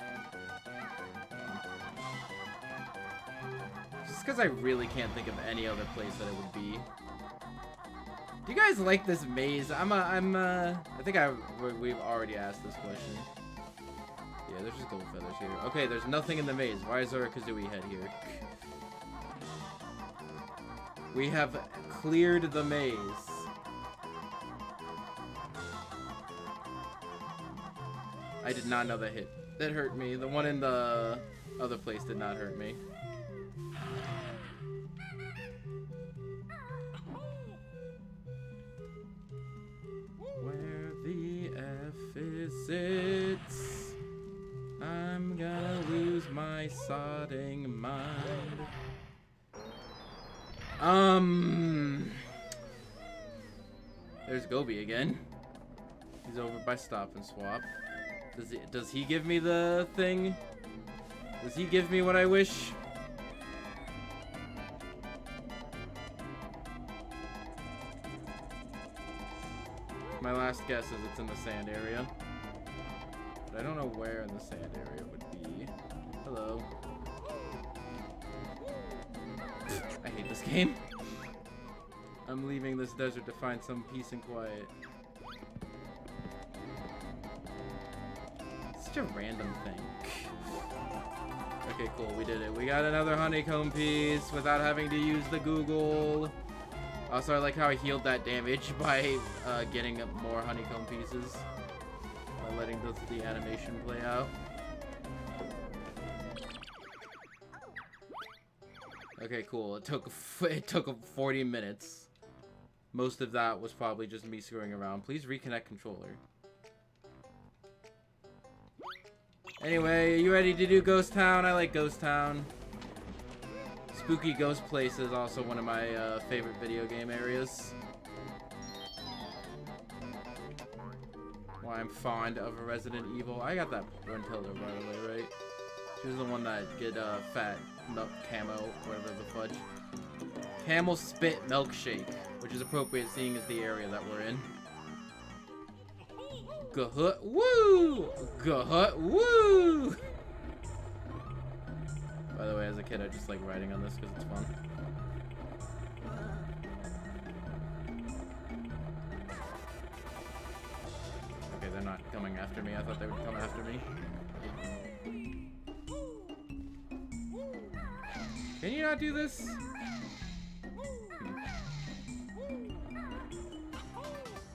Just because I really can't think of any other place that it would be. Do you guys like this maze? I think we've already asked this question. Yeah, there's just gold feathers here. Okay, there's nothing in the maze. Why is there a Kazooie head here? We have cleared the maze. I did not know that hit. That hurt me. The one in the other place did not hurt me. Where the F is it? I'm gonna lose my sodding mind. There's Gobi again. He's over by Stop and Swap. Does he give me the thing? Does he give me what I wish? My last guess is it's in the sand area. But I don't know where in the sand area would be. Hello. I hate this game. I'm leaving this desert to find some peace and quiet. Such a random thing. Okay, cool. We did it. We got another honeycomb piece without having to use the Google. Also, I like how I healed that damage by getting more honeycomb pieces. By letting the animation play out. Okay, cool. It took 40 minutes. Most of that was probably just me screwing around. Please reconnect controller. Anyway, are you ready to do Ghost Town? I like Ghost Town. Spooky Ghost Place is also one of my favorite video game areas. Why I'm fond of a Resident Evil. I got that Bruntilda, by the way, right? She was the one that get fat milk camo, whatever the fudge. Camel spit milkshake, which is appropriate seeing as the area that we're in. Gahut woo! Gahut woo! By the way, as a kid, I just like riding on this because it's fun. Okay, they're not coming after me. I thought they would come after me. Can you not do this?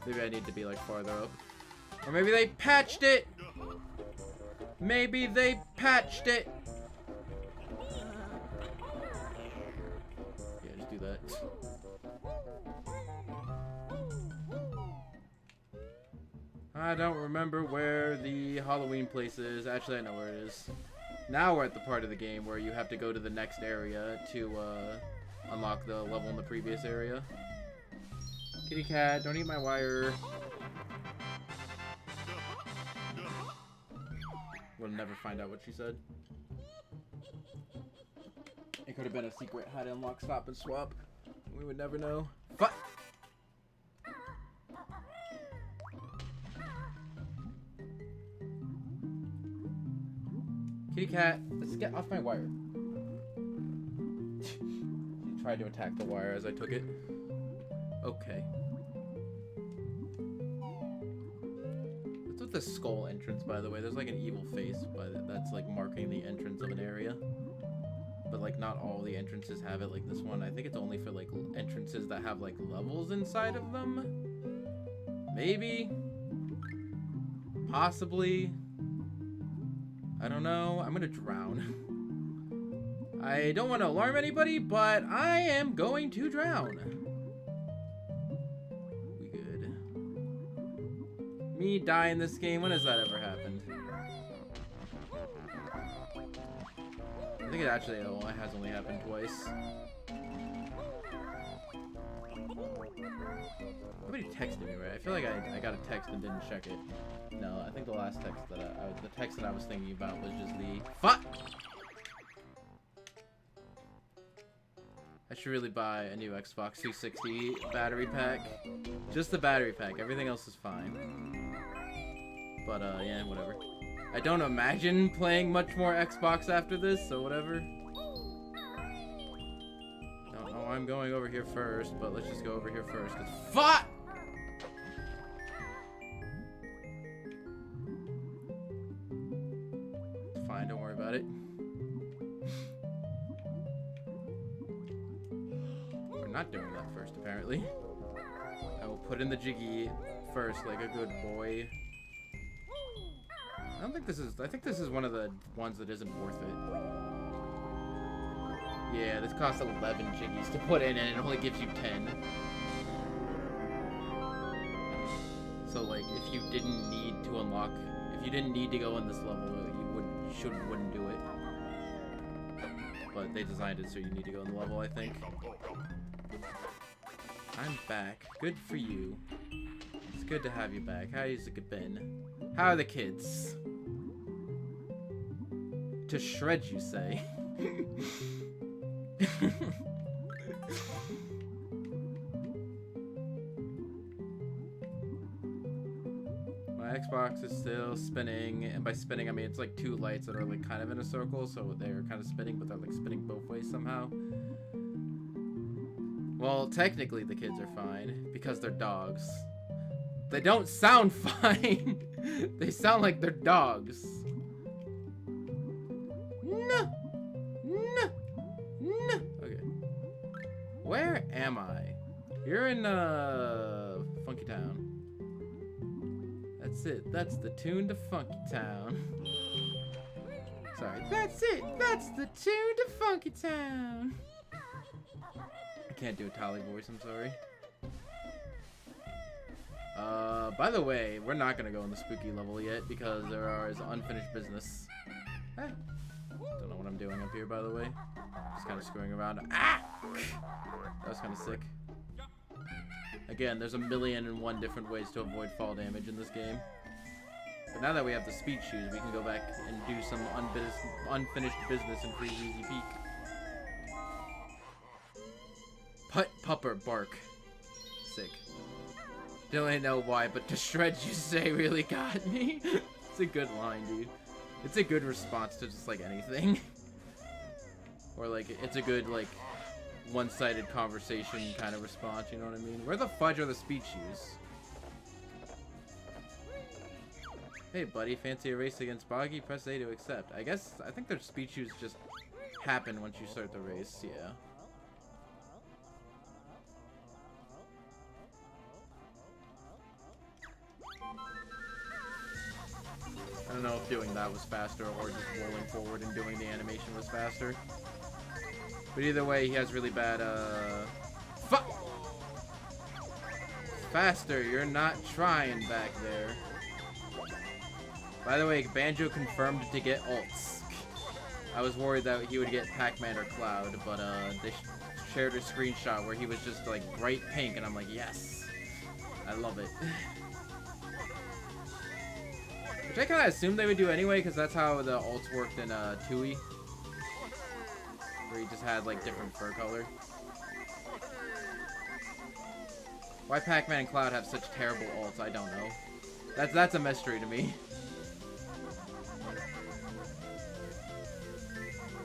Maybe I need to be like farther up. Or maybe they patched it! Maybe they patched it! Yeah, just do that. I don't remember where the Halloween place is. Actually, I know where it is. Now we're at the part of the game where you have to go to the next area to unlock the level in the previous area. Kitty cat, don't eat my wire. We'll never find out what she said. It could have been a secret how to unlock Stop and Swap. We would never know. Fuck! Kitty cat, let's get off my wire. She tried to attack the wire as I took it. Okay. What's with the skull entrance, by the way? There's like an evil face that's like marking the entrance of an area. But like not all the entrances have it like this one. I think it's only for like entrances that have like levels inside of them. Maybe. Possibly. I don't know. I'm gonna drown. I don't want to alarm anybody, but I am going to drown. We good. Me die in this game? When has that ever happened? I think it actually has only happened twice. Somebody texted me, right? I feel like I got a text and didn't check it. No, I think the last text that the text that I was thinking about was just the fuck. I should really buy a new Xbox 360 battery pack. Just the battery pack. Everything else is fine. But yeah, whatever. I don't imagine playing much more Xbox after this, so whatever. Don't know why I'm going over here first, but let's just go over here first. Cause fuck! Fine, don't worry about it. We're not doing that first, apparently. I will put in the jiggy first, like a good boy. I don't think this is... I think this is one of the ones that isn't worth it. Yeah, this costs 11 jiggies to put in, and it only gives you 10. So, like, if you didn't need to unlock... If you didn't need to go in this level, you wouldn't do it. But they designed it so you need to go in the level, I think. I'm back. Good for you. It's good to have you back. How's it been? How are the kids? To shred, you say? My Xbox is still spinning, and by spinning I mean it's like two lights that are like kind of in a circle, so they're kind of spinning, but they're like spinning both ways somehow. Well, technically the kids are fine because they're dogs. They don't sound fine. They sound like they're dogs. No. No. No. Okay. Where am I? You're in Funky Town. That's it. That's the tune to Funky Town. Sorry. That's it. That's the tune to Funky Town. I can't do a Tally voice, I'm sorry. By the way, we're not gonna go in the spooky level yet because there is unfinished business. Don't know what I'm doing up here, by the way. Just kind of screwing around. Ah! That was kind of sick. Again, there's 1,000,001 different ways to avoid fall damage in this game. But now that we have the speed shoes, we can go back and do some unfinished business in Freeze Easy Peak. Put pupper bark. Sick. Don't really know why, but to shred you say really got me. It's a good line, dude. It's a good response to just like anything. Or like, it's a good like one-sided conversation kind of response, you know what I mean? Where the fudge are the speed shoes? Hey buddy, fancy a race against Boggy? Press A to accept. I think their speed shoes just happen once you start the race, yeah. I don't know if doing that was faster or just rolling forward and doing the animation was faster. But either way, he has really bad, fuck! Faster, you're not trying back there. By the way, Banjo confirmed to get ults. I was worried that he would get Pac-Man or Cloud, but, they shared a screenshot where he was just, like, bright pink, and I'm like, yes! I love it. Which I kind of assumed they would do anyway, because that's how the ults worked in Tooie. Where he just had, like, different fur color. Why Pac-Man and Cloud have such terrible ults, I don't know. That's a mystery to me.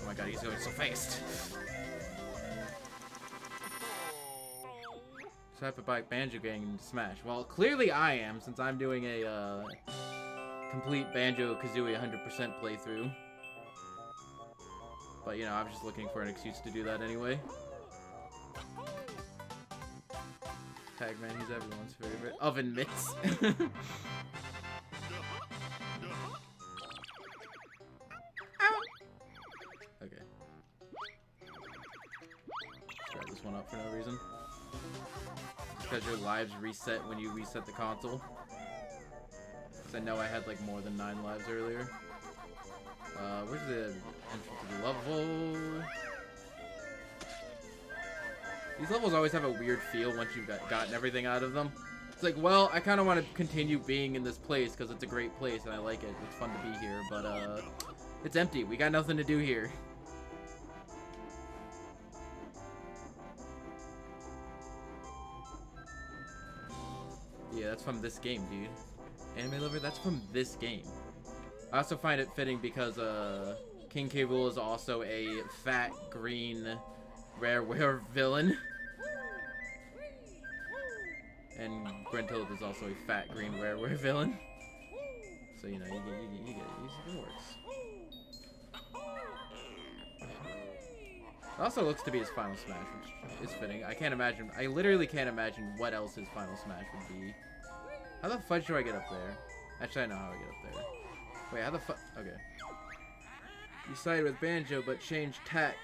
Oh my god, he's going so fast. So happy by Banjo gang in Smash. Well, clearly I am, since I'm doing a, complete Banjo-Kazooie 100% playthrough. But, you know, I was just looking for an excuse to do that anyway. Pac-Man, he's everyone's favorite. Oven mitts. Ow! Okay. Let's try this one up for no reason. Just because your lives reset when you reset the console. I know I had like more than 9 lives earlier. Where's the entrance to the level? These levels always have a weird feel once you've gotten everything out of them. It's like, well, I kind of want to continue being in this place because it's a great place and I like it. It's fun to be here, but it's empty. We got nothing to do here. Yeah, that's from this game, dude. Anime Lover, that's from this game. I also find it fitting because King K. Rool is also a fat green rare villain. And Gruntilda is also a fat green rare villain. So you know, you get it works. It also looks to be his final smash, which is fitting. I literally can't imagine what else his final smash would be. How the fudge do I get up there? Actually, I know how I get up there. Wait, how the fuck? Okay. You sided with Banjo, but changed tack.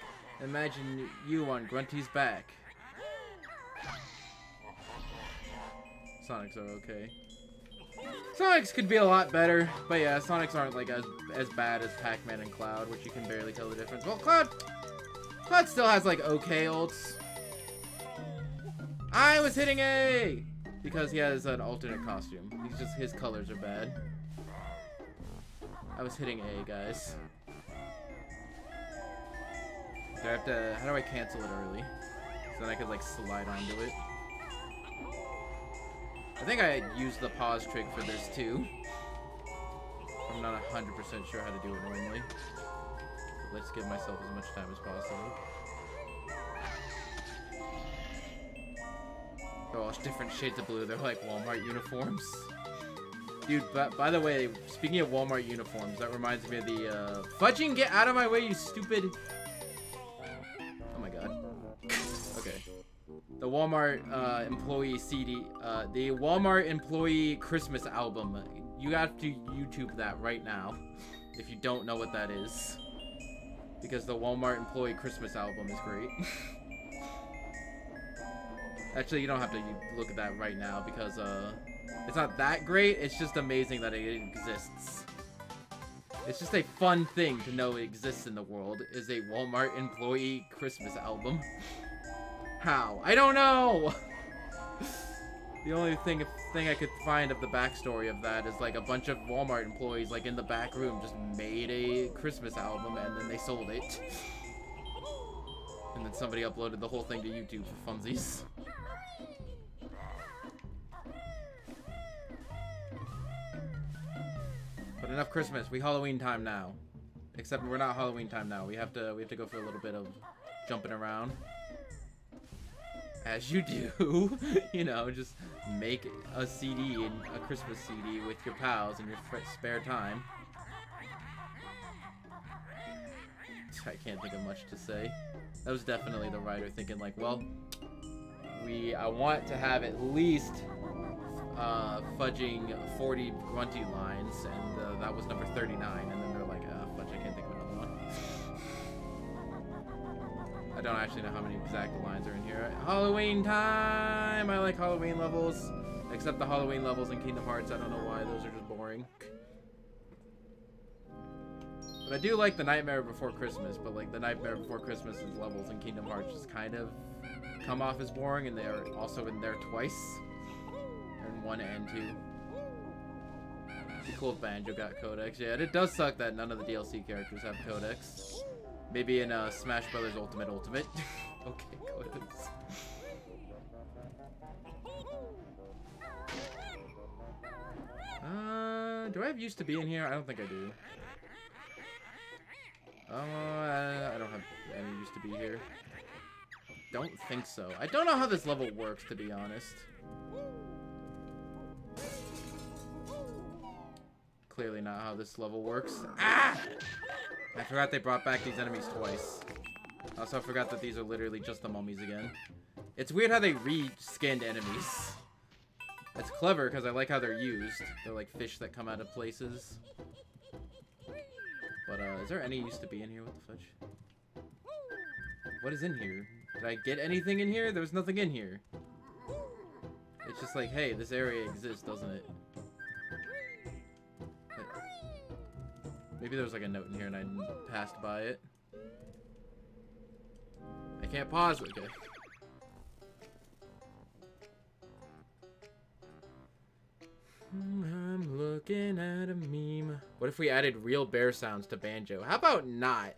Imagine you on Grunty's back. Sonics are okay. Sonics could be a lot better, but yeah, Sonics aren't like as bad as Pac-Man and Cloud, which you can barely tell the difference. Well, Cloud still has like okay ults. I was hitting A because he has an alternate costume. His colors are bad. I was hitting A, guys. Do I have to? How do I cancel it early? So then I could like slide onto it. I think I used the pause trick for this too. I'm not 100% sure how to do it normally. But let's give myself as much time as possible. They're all different shades of blue. They're like Walmart uniforms. Dude, but by the way, speaking of Walmart uniforms, that reminds me of the fudging, get out of my way, you stupid. Oh my god. Okay. The Walmart employee CD, the Walmart employee Christmas album. You have to YouTube that right now if you don't know what that is. Because the Walmart employee Christmas album is great. Actually, you don't have to look at that right now because it's not that great. It's just amazing that it exists. It's just a fun thing to know it exists in the world, is a Walmart employee Christmas album. How? I don't know! The only thing I could find of the backstory of that is like a bunch of Walmart employees like in the back room just made a Christmas album and then they sold it. And then somebody uploaded the whole thing to YouTube for funsies. But enough Christmas. We Halloween time now. Except we're not Halloween time now. We have to go for a little bit of jumping around. As you do. You know, just make a CD, and a Christmas CD with your pals in your spare time. I can't think of much to say. That was definitely the writer thinking like, well, I want to have at least fudging 40 grunty lines, and that was number 39, and then they're like, fudge, I can't think of another one. I don't actually know how many exact lines are in here. Halloween time! I like Halloween levels, except the Halloween levels in Kingdom Hearts. I don't know why, those are just boring. But I do like the Nightmare Before Christmas, but like the Nightmare Before Christmas's levels in Kingdom Hearts just kind of come off as boring, and they are also in there twice. And 1 and 2. It'd be cool if Banjo got codex. Yeah, it does suck that none of the DLC characters have codex. Maybe in Smash Brothers Ultimate. Okay, codex. Do I have used to be in here? I don't think I do. I don't have any used to be here. Don't think so. I don't know how this level works, to be honest. Clearly not how this level works. Ah! I forgot they brought back these enemies twice. Also, I forgot that these are literally just the mummies again. It's weird how they re-skinned enemies. It's clever because I like how they're used. They're like fish that come out of places. But, is there any used to be in here? What the fudge? What is in here? Did I get anything in here? There was nothing in here. It's just like, hey, this area exists, doesn't it? Maybe there was like a note in here and I passed by it. I can't pause. Okay. I'm looking at a meme. What if we added real bear sounds to Banjo? How about not?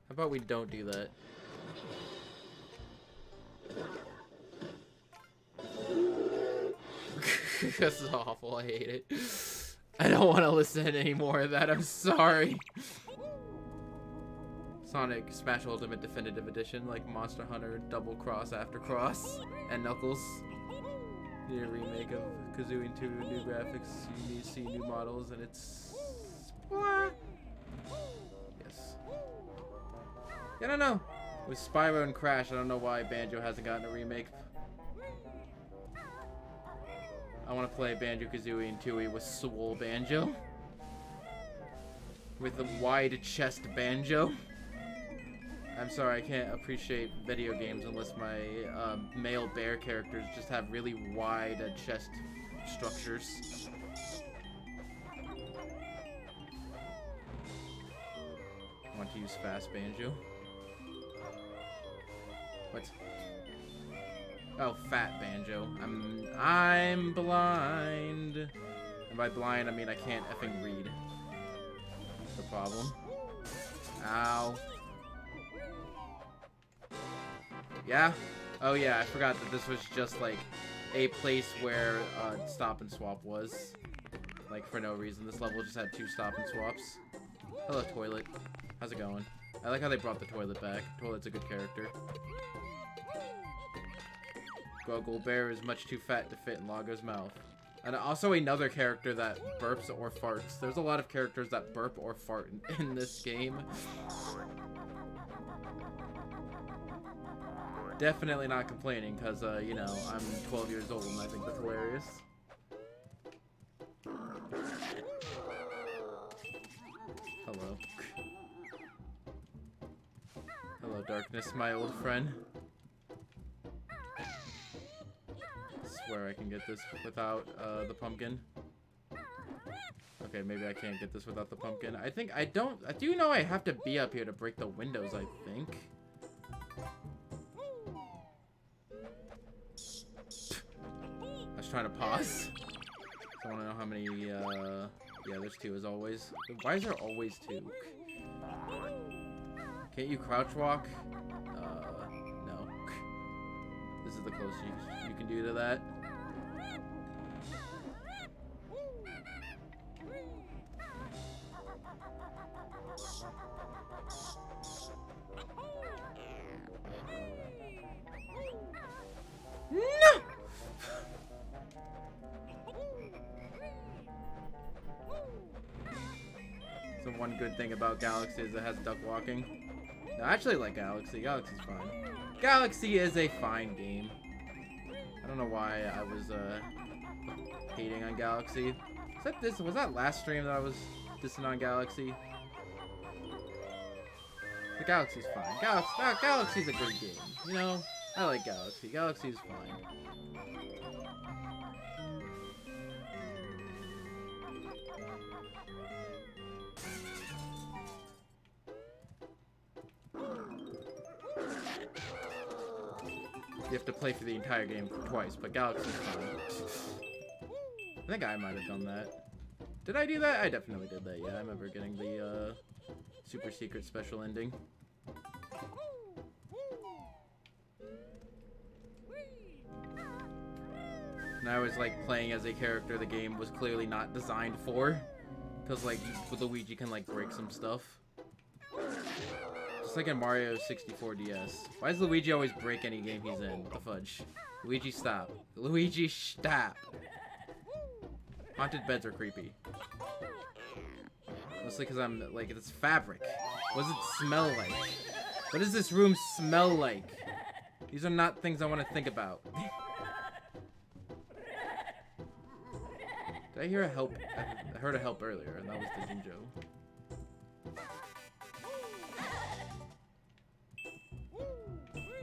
How about we don't do that? This is awful. I hate it. I don't want to listen to any more of that. I'm sorry. Sonic Smash Ultimate Definitive Edition, like Monster Hunter Double Cross After Cross and Knuckles. Need a remake of Kazooie 2, new graphics. You need to see new models, and it's yes. Yeah, I don't know. With Spyro and Crash, I don't know why Banjo hasn't gotten a remake. I want to play Banjo-Kazooie and Tooie with Swole Banjo. With a wide chest Banjo. I'm sorry, I can't appreciate video games unless my male bear characters just have really wide chest structures. I want to use fast Banjo. What? Oh, fat Banjo. I'm blind. And by blind, I mean I can't effing read. That's the problem. Ow. Yeah? Oh yeah, I forgot that this was just like a place where stop and swap was. Like for no reason. This level just had 2 stop and swaps. Hello, Toilet. How's it going? I like how they brought the Toilet back. Toilet's a good character. Goggle Bear is much too fat to fit in Lago's mouth. And also another character that burps or farts. There's a lot of characters that burp or fart in this game. Definitely not complaining, because, you know, I'm 12 years old and I think that's hilarious. Hello. Hello, darkness, my old friend. I swear I can get this without, the pumpkin. Okay, maybe I can't get this without the pumpkin. I do know I have to be up here to break the windows, I think. I was trying to pause. I want to know how many, yeah, there's 2 as always. Why is there always 2? Can't you crouch walk? No. This is the closest you can do to that. No! So one good thing about Galaxy is it has duck walking. No, I actually like Galaxy. Galaxy's fine. Galaxy is a fine game. I don't know why I was hating on Galaxy. Was that last stream that I was dissing on Galaxy? The Galaxy's fine. Galaxy's a good game. You know, I like Galaxy. Galaxy's fine. You have to play for the entire game twice, but Galaxy's fun. I think I might have done that. Did I do that? I definitely did that, yeah. I remember getting the, super secret special ending. And I was, like, playing as a character the game was clearly not designed for. Because, like, Luigi can, like, break some stuff. Just like in Mario 64 DS. Why does Luigi always break any game he's in? What the fudge? Luigi, stop. Luigi, stop. Haunted beds are creepy. Mostly because I'm, like, it's fabric. What does it smell like? What does this room smell like? These are not things I want to think about. Did I hear a help? I heard a help earlier, and that was the Jinjo.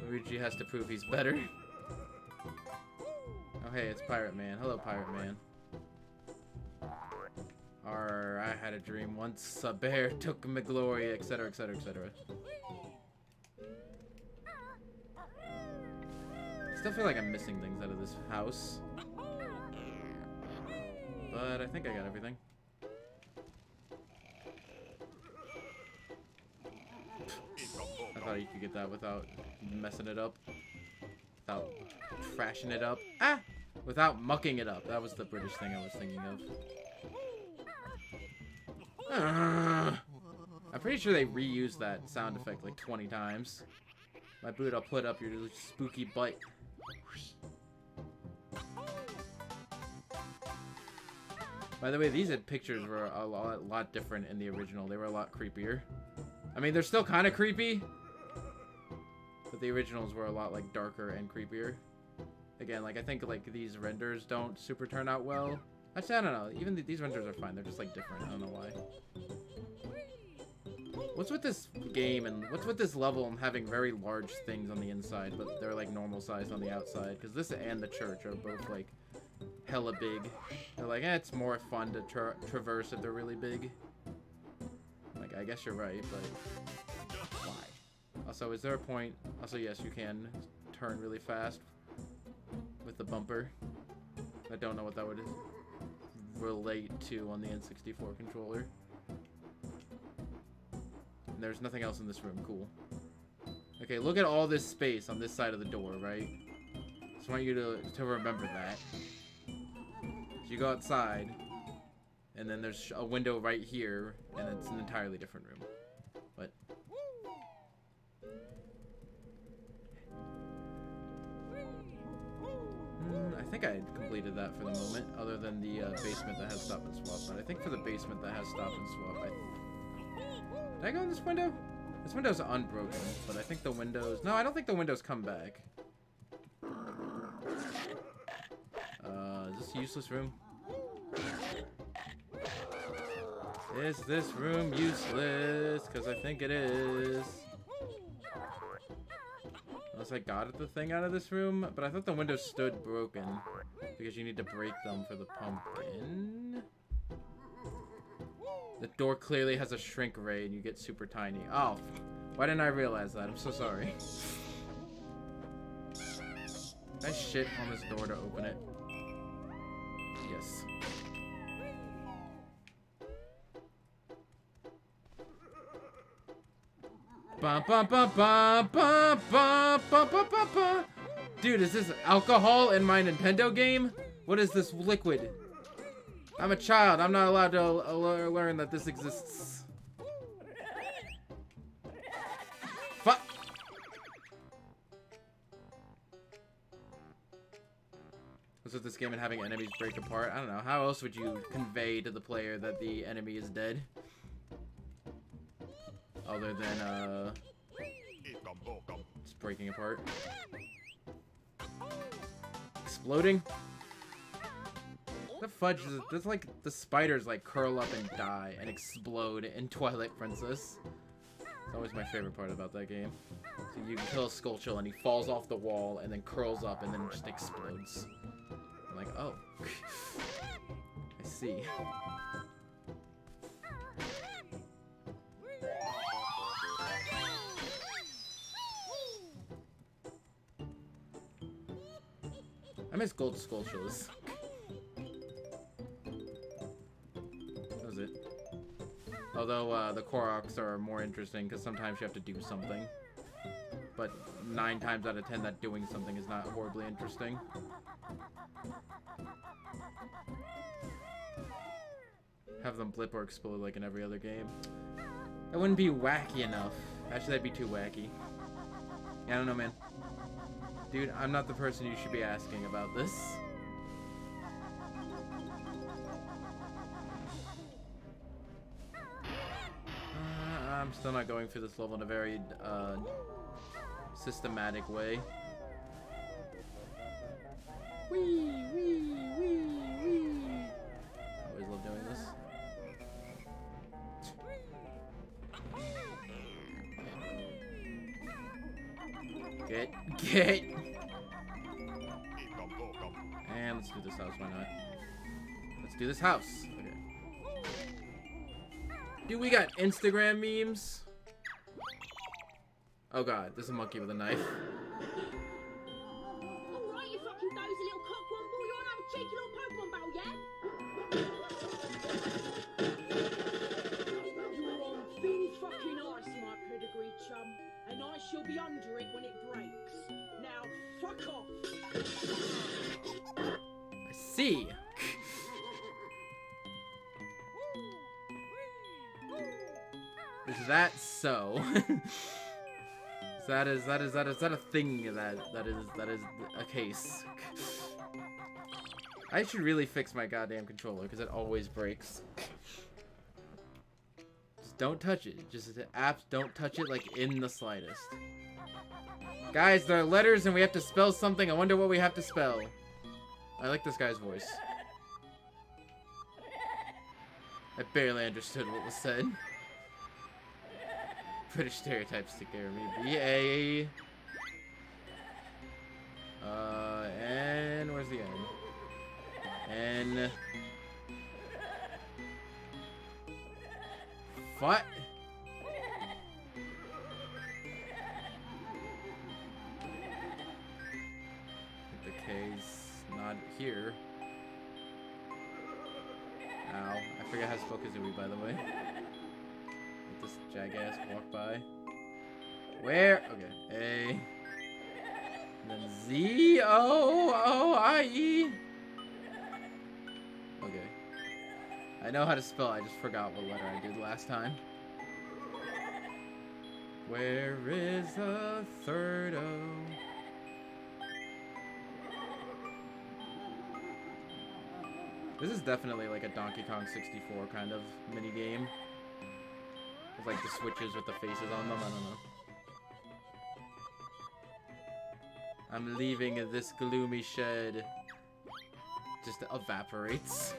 Luigi has to prove he's better. Oh hey, it's Pirate Man. Hello, Pirate Man. I had a dream once. A bear took my glory, etc., etc., etc. I still feel like I'm missing things out of this house. But I think I got everything. I thought you could get that without messing it up. Without trashing it up. Ah! Without mucking it up. That was the British thing I was thinking of. I'm pretty sure they reused that sound effect like 20 times. My boot, I'll put up your spooky butt. By the way, these pictures were a lot different in the original. They were a lot creepier. I mean, they're still kind of creepy, but the originals were a lot like darker and creepier. Again, like I think like these renders don't super turn out well. Actually, I don't know. Even these renders are fine. They're just like different. I don't know why. What's with this game and what's with this level and having very large things on the inside, but they're like normal sized on the outside? Because this and the church are both like hella big. They're like, it's more fun to traverse if they're really big. Like, I guess you're right, but why? Also, is there a point? Also, yes, you can turn really fast with the bumper. I don't know what that would relate to on the N64 controller. And there's nothing else in this room. Cool. Okay, look at all this space on this side of the door, right? Just want you to remember that. So you go outside, and then there's a window right here, and it's an entirely different room. But I think I had completed that for the moment, other than the basement that has stop and swap. But I think for the basement that has stop and swap, did I go in this window? This window's unbroken, but I think the windows... No, I don't think the windows come back. Is this a useless room? Is this room useless? Because I think it is. Unless I got the thing out of this room. But I thought the windows stood broken. Because you need to break them for the pumpkin. The door clearly has a shrink ray and you get super tiny. Oh, why didn't I realize that? I'm so sorry. Can I shit on this door to open it? Yes. Bum, bum, bum, bum, bum, bum, bum, bum, bum, bum. Dude, is this alcohol in my Nintendo game? What is this liquid? I'm a child. I'm not allowed to learn that this exists. Fuck. What's with this game and having enemies break apart? I don't know. How else would you convey to the player that the enemy is dead? Other than, just breaking apart. Exploding? The fudge is, that's like the spiders like curl up and die and explode in Twilight Princess. It's always my favorite part about that game. So you kill a Skullchill and he falls off the wall and then curls up and then just explodes. I'm like, oh. I see. I miss gold Skullchills. Although the Koroks are more interesting because sometimes you have to do something. But 9 times out of 10 that doing something is not horribly interesting. Have them blip or explode like in every other game. That wouldn't be wacky enough. Actually, that'd be too wacky. Yeah, I don't know, man. Dude, I'm not the person you should be asking about this. I'm still not going through this level in a very systematic way. Wee, wee, wee, wee. I always love doing this. Get. And let's do this house, why not? Let's do this house. Okay. Dude, we got Instagram memes. Oh god, there's a monkey with a knife. Alright, you fucking dozy little cockwomble, you wanna have a cheeky little Pokemon battle, yeah? You're on thin fucking ice, my pedigree chum, and I shall be under it when it breaks. Now, fuck off! C. Is that so? Is that a thing that is a case? I should really fix my goddamn controller because it always breaks. Just don't touch it. Just apps, don't touch it like in the slightest. Guys, there are letters and we have to spell something. I wonder what we have to spell. I like this guy's voice. I barely understood what was said. British stereotypes scare me. B-A... N... Where's the N? N... What? The K's not here. Ow. I forget how to spell Kazooie, by the way. Let this jackass walk by. Where? Okay. A. And then Z. O-O-I-E. Okay. I know how to spell. I just forgot what letter I did last time. Where is the third O? This is definitely like a Donkey Kong 64 kind of mini game. With like the switches with the faces on them. I don't know. I'm leaving this gloomy shed. Just evaporates.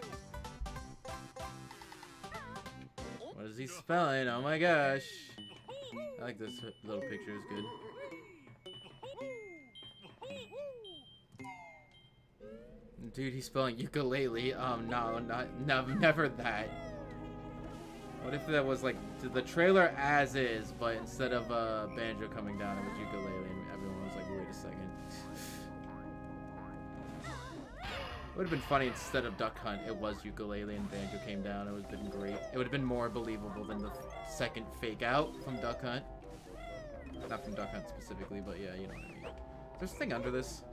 What is he spelling? Oh my gosh. I like this little picture, it's good. Dude, he's spelling ukulele. No, never that. What if that was like the trailer as is, but instead of Banjo coming down, it was ukulele, and everyone was like, wait a second. It would have been funny instead of Duck Hunt, it was ukulele and Banjo came down. It would have been great. It would have been more believable than the second fake out from Duck Hunt. Not from Duck Hunt specifically, but yeah, you know what I mean. There's a thing under this.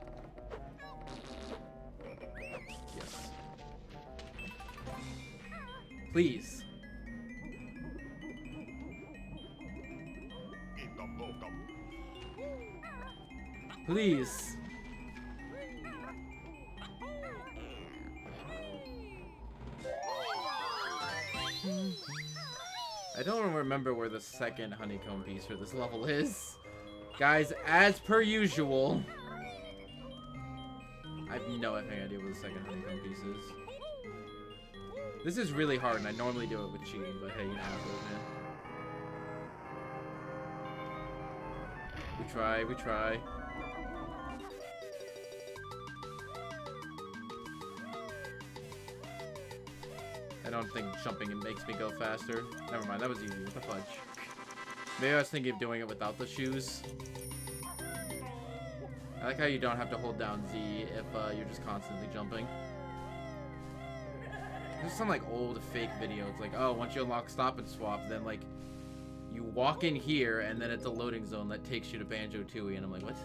Yes. Please. Please. I don't remember where the second honeycomb piece for this level is. Guys, as per usual, I have no effing idea where the second honeycomb piece is. This is really hard, and I normally do it with cheating, but hey, you know how it goes, man. We try. I don't think jumping it makes me go faster. Never mind, that was easy. What the fudge? Maybe I was thinking of doing it without the shoes. I like how you don't have to hold down Z if you're just constantly jumping. There's some like old fake video. It's like, oh, once you unlock Stop and Swap, then like you walk in here and then it's a loading zone that takes you to Banjo-Tooie, and I'm like, what?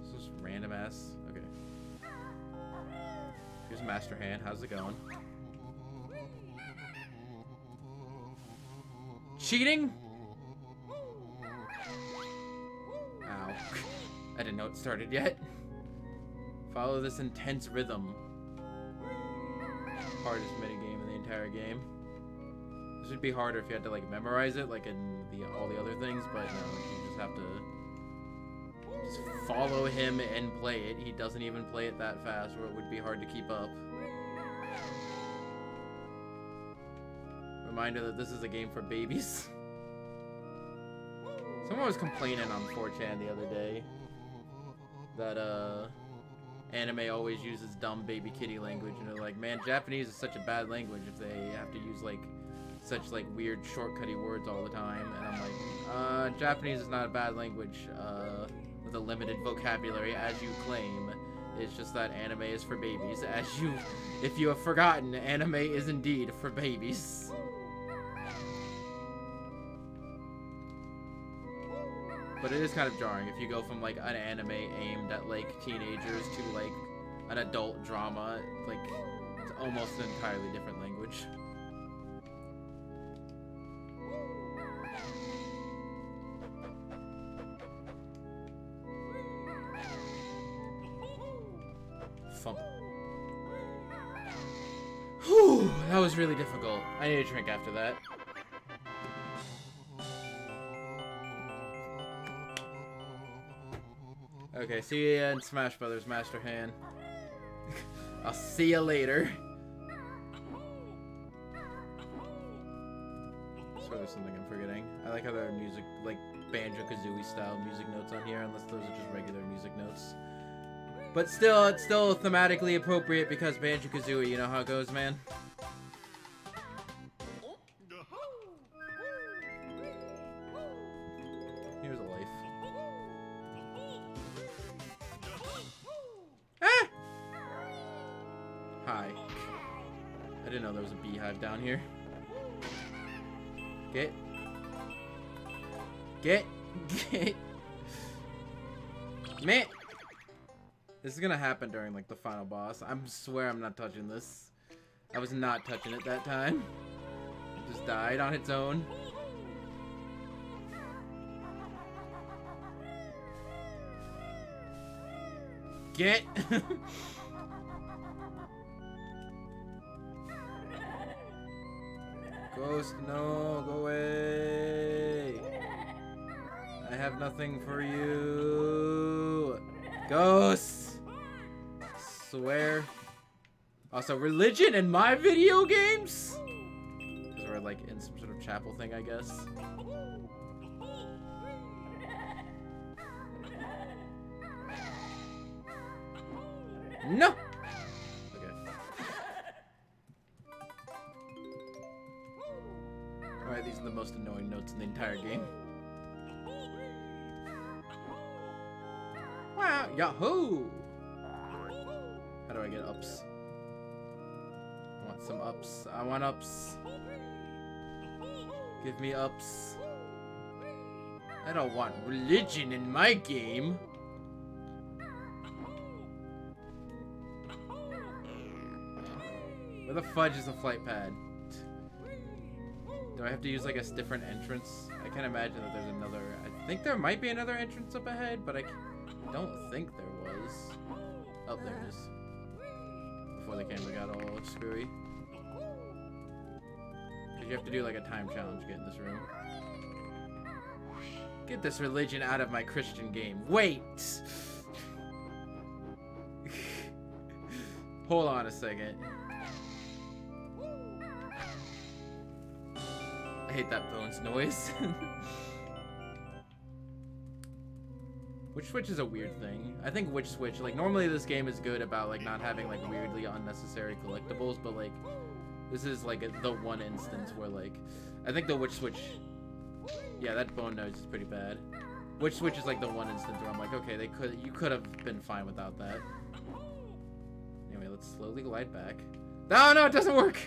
This is random ass. Okay. Here's Master Hand. How's it going? Cheating? Ow. I didn't know it started yet. Follow this intense rhythm. Hardest minigame in the entire game. This would be harder if you had to like memorize it like in all the other things, but no, you just have to just follow him and play it. He doesn't even play it that fast, or it would be hard to keep up. Reminder that this is a game for babies. Someone was complaining on 4chan the other day that anime always uses dumb baby kitty language, and they're like, man, Japanese is such a bad language if they have to use like such like weird shortcutty words all the time. And I'm like, Japanese is not a bad language with a limited vocabulary as you claim. It's just that anime is for babies. If you have forgotten, anime is indeed for babies. But it is kind of jarring if you go from like an anime aimed at like teenagers to like an adult drama. Like, it's almost an entirely different language. Thump. Whew, that was really difficult. I need a drink after that. Okay, see you in Smash Brothers, Master Hand. I'll see you later. So there's something I'm forgetting. I like how there are music, like Banjo-Kazooie style music notes on here, unless those are just regular music notes. But still, it's still thematically appropriate because Banjo-Kazooie, you know how it goes, man? Here's a life. Ah! Hi. I didn't know there was a beehive down here. Get. Man! This is gonna happen during, like, the final boss. I swear I'm not touching this. I was not touching it that time. It just died on its own. Get! Ghost, no, go away! I have nothing for you! Ghosts! Swear. Also, religion in my video games? Because we're like in some sort of chapel thing, I guess. No! Okay. Alright, these are the most annoying notes in the entire game. Wow, yahoo! How do I get ups? I want some ups. I want ups. Give me ups. I don't want religion in my game. Where the fudge is the flight pad? Do I have to use like a different entrance? I can't imagine that there's another. I think there might be another entrance up ahead, but I don't think there was. Oh, there it is. Before the camera got all screwy. Because you have to do like a time challenge to get in this room. Get this religion out of my Christian game. Wait! Hold on a second. I hate that phone's noise. Which switch is a weird thing. I think which switch, like normally this game is good about like not having like weirdly unnecessary collectibles, but like this is like the one instance where like I think the which switch, yeah, that bone noise is pretty bad. Which switch is like the one instance where I'm like, okay, you could have been fine without that. Anyway, let's slowly glide back. No, it doesn't work.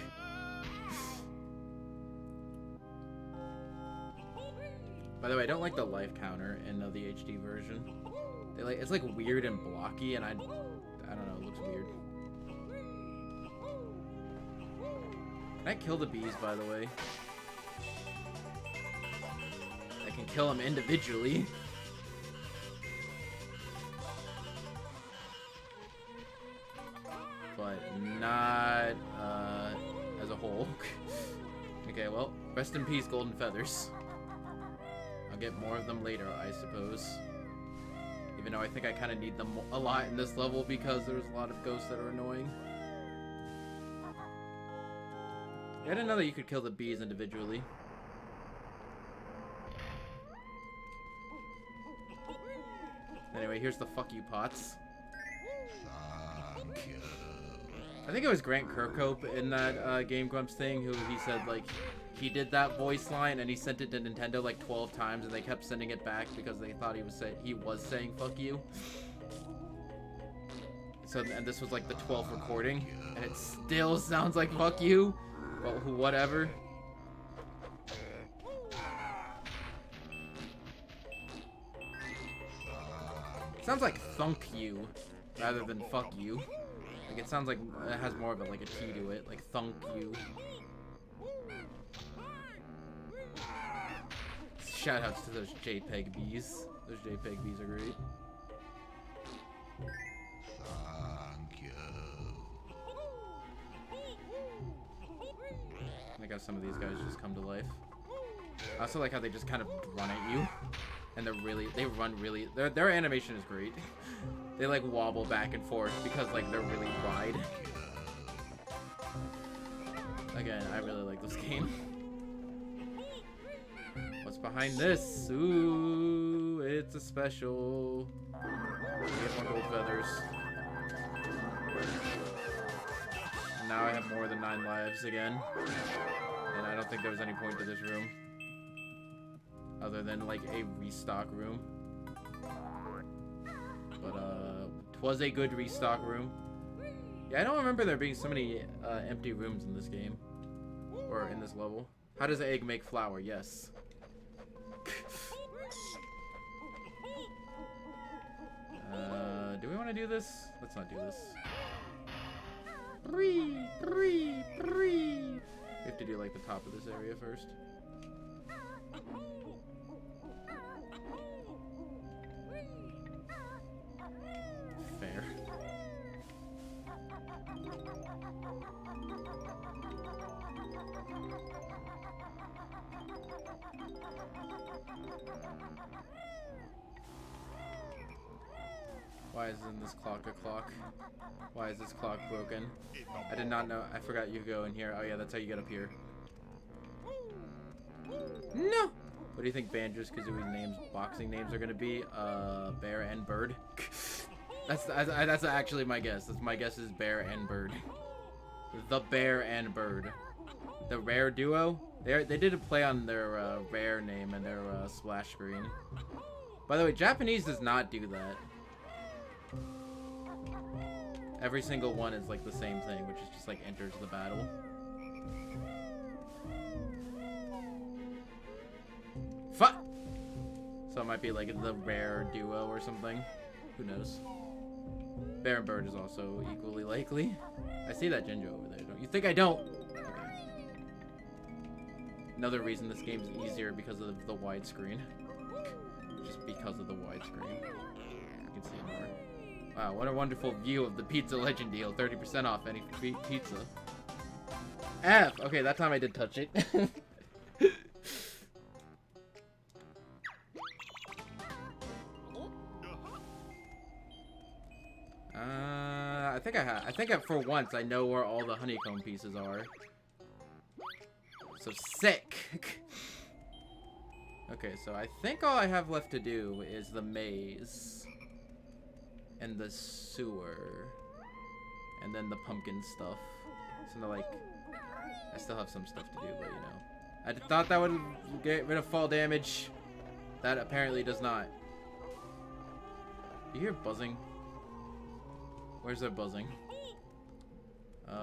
By the way, I don't like the life counter in the HD version. It's like weird and blocky, and I don't know, it looks weird. Can I kill the bees, by the way? I can kill them individually. But not as a whole. Okay, well, rest in peace, golden feathers. I'll get more of them later, I suppose. Even though I think I kind of need them a lot in this level because there's a lot of ghosts that are annoying. I didn't know that you could kill the bees individually. Anyway, here's the fuck you pots. I think it was Grant Kirkhope in that Game Grumps thing who he said like he did that voice line and he sent it to Nintendo like 12 times and they kept sending it back because they thought he was saying fuck you. So and this was like the 12th recording and it still sounds like fuck you. Well, whatever. It sounds like thunk you rather than fuck you. Like it sounds like it has more of like a T to it, like thunk you. Shoutouts to those JPEG bees. Those JPEG bees are great. Thank you. I guess some of these guys just come to life. I also like how they just kind of run at you, and they run really. Their animation is great. They like wobble back and forth because like they're really wide. Again, I really like this game. What's behind this? Ooh, it's a special. Get more gold feathers. And now I have more than 9 lives again. And I don't think there was any point to this room. Other than like a restock room. But 'twas a good restock room. Yeah, I don't remember there being so many empty rooms in this game. Or in this level. How does an egg make flour? Yes. Do we want to do this? Let's not do this. We have to do like the top of this area first. Fair. Why isn't this clock a clock? Why is this clock broken? I did not know. I forgot you go in here. Oh yeah, that's how you get up here. No! What do you think Banjo-Kazooie's names, boxing names are gonna be? Bear and Bird. That's actually my guess. My guess is Bear and Bird. The Bear and Bird. The Rare duo. They did a play on their Rare name and their splash screen. By the way, Japanese does not do that. Every single one is like the same thing, which is just like enters the battle. Fuck! So it might be like the Rare duo or something. Who knows? Bear and Bird is also equally likely. I see that Jinjo over there. Don't you think I don't? Okay. Another reason this game is easier because of the widescreen. Just because of the widescreen. You can see it more. Wow, what a wonderful view of the Pizza Legend deal. 30% off any pizza. F! Okay, that time I did touch it. I think for once I know where all the honeycomb pieces are. So sick! Okay, so I think all I have left to do is the maze. And the sewer. And then the pumpkin stuff. So like, I still have some stuff to do, but you know. I thought that would get rid of fall damage. That apparently does not. You hear buzzing? Where's their buzzing? Kill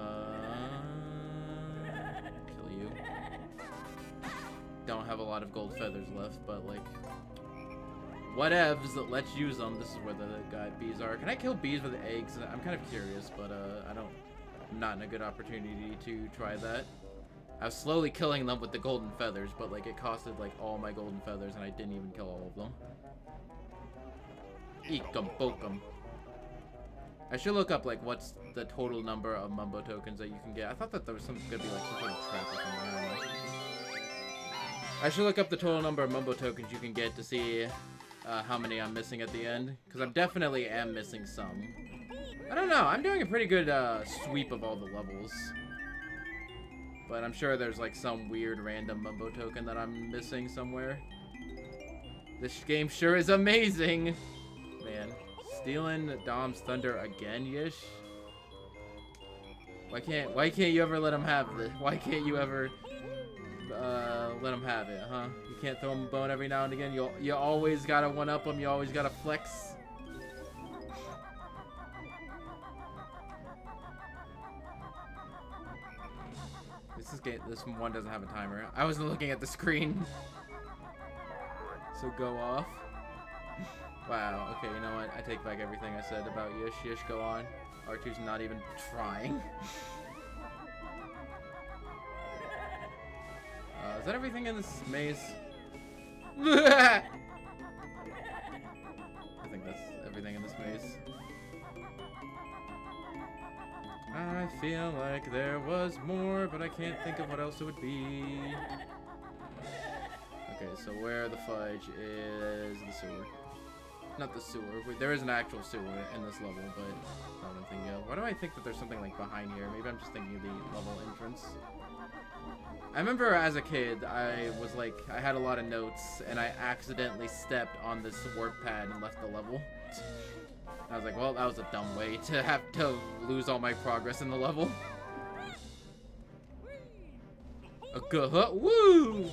you. Don't have a lot of gold feathers left, but like, whatevs. Let's use them. This is where the bees are. Can I kill bees with eggs? I'm kind of curious, but I'm not in a good opportunity to try that. I was slowly killing them with the golden feathers, but like it costed like all my golden feathers, and I didn't even kill all of them. Eek 'em, poke 'em. I should look up like what's the total number of Mumbo tokens that you can get. I thought that there was gonna be like some sort of trap or something. I don't know. I should look up the total number of Mumbo tokens you can get to see how many I'm missing at the end, because I definitely am missing some. I don't know. I'm doing a pretty good sweep of all the levels, but I'm sure there's like some weird random Mumbo token that I'm missing somewhere. This game sure is amazing, man. Stealing Dom's thunder again, Yish? Why can't you ever let him have this? Why can't you ever let him have it, huh? You can't throw him a bone every now and again? You always gotta one-up him, you always gotta flex? This one doesn't have a timer. I wasn't looking at the screen. So go off. Wow, okay, you know what? I take back everything I said about Yish. Yish, go on. R2's not even trying. Is that everything in this maze? I think that's everything in this maze. I feel like there was more, but I can't think of what else it would be. Okay, so where the fudge is the sewer. Not the sewer. There is an actual sewer in this level, but I don't think Why do I think that there's something like behind here? Maybe I'm just thinking of the level entrance. I remember as a kid, I had a lot of notes, and I accidentally stepped on this warp pad and left the level. I was like, well, that was a dumb way to have to lose all my progress in the level. Woo!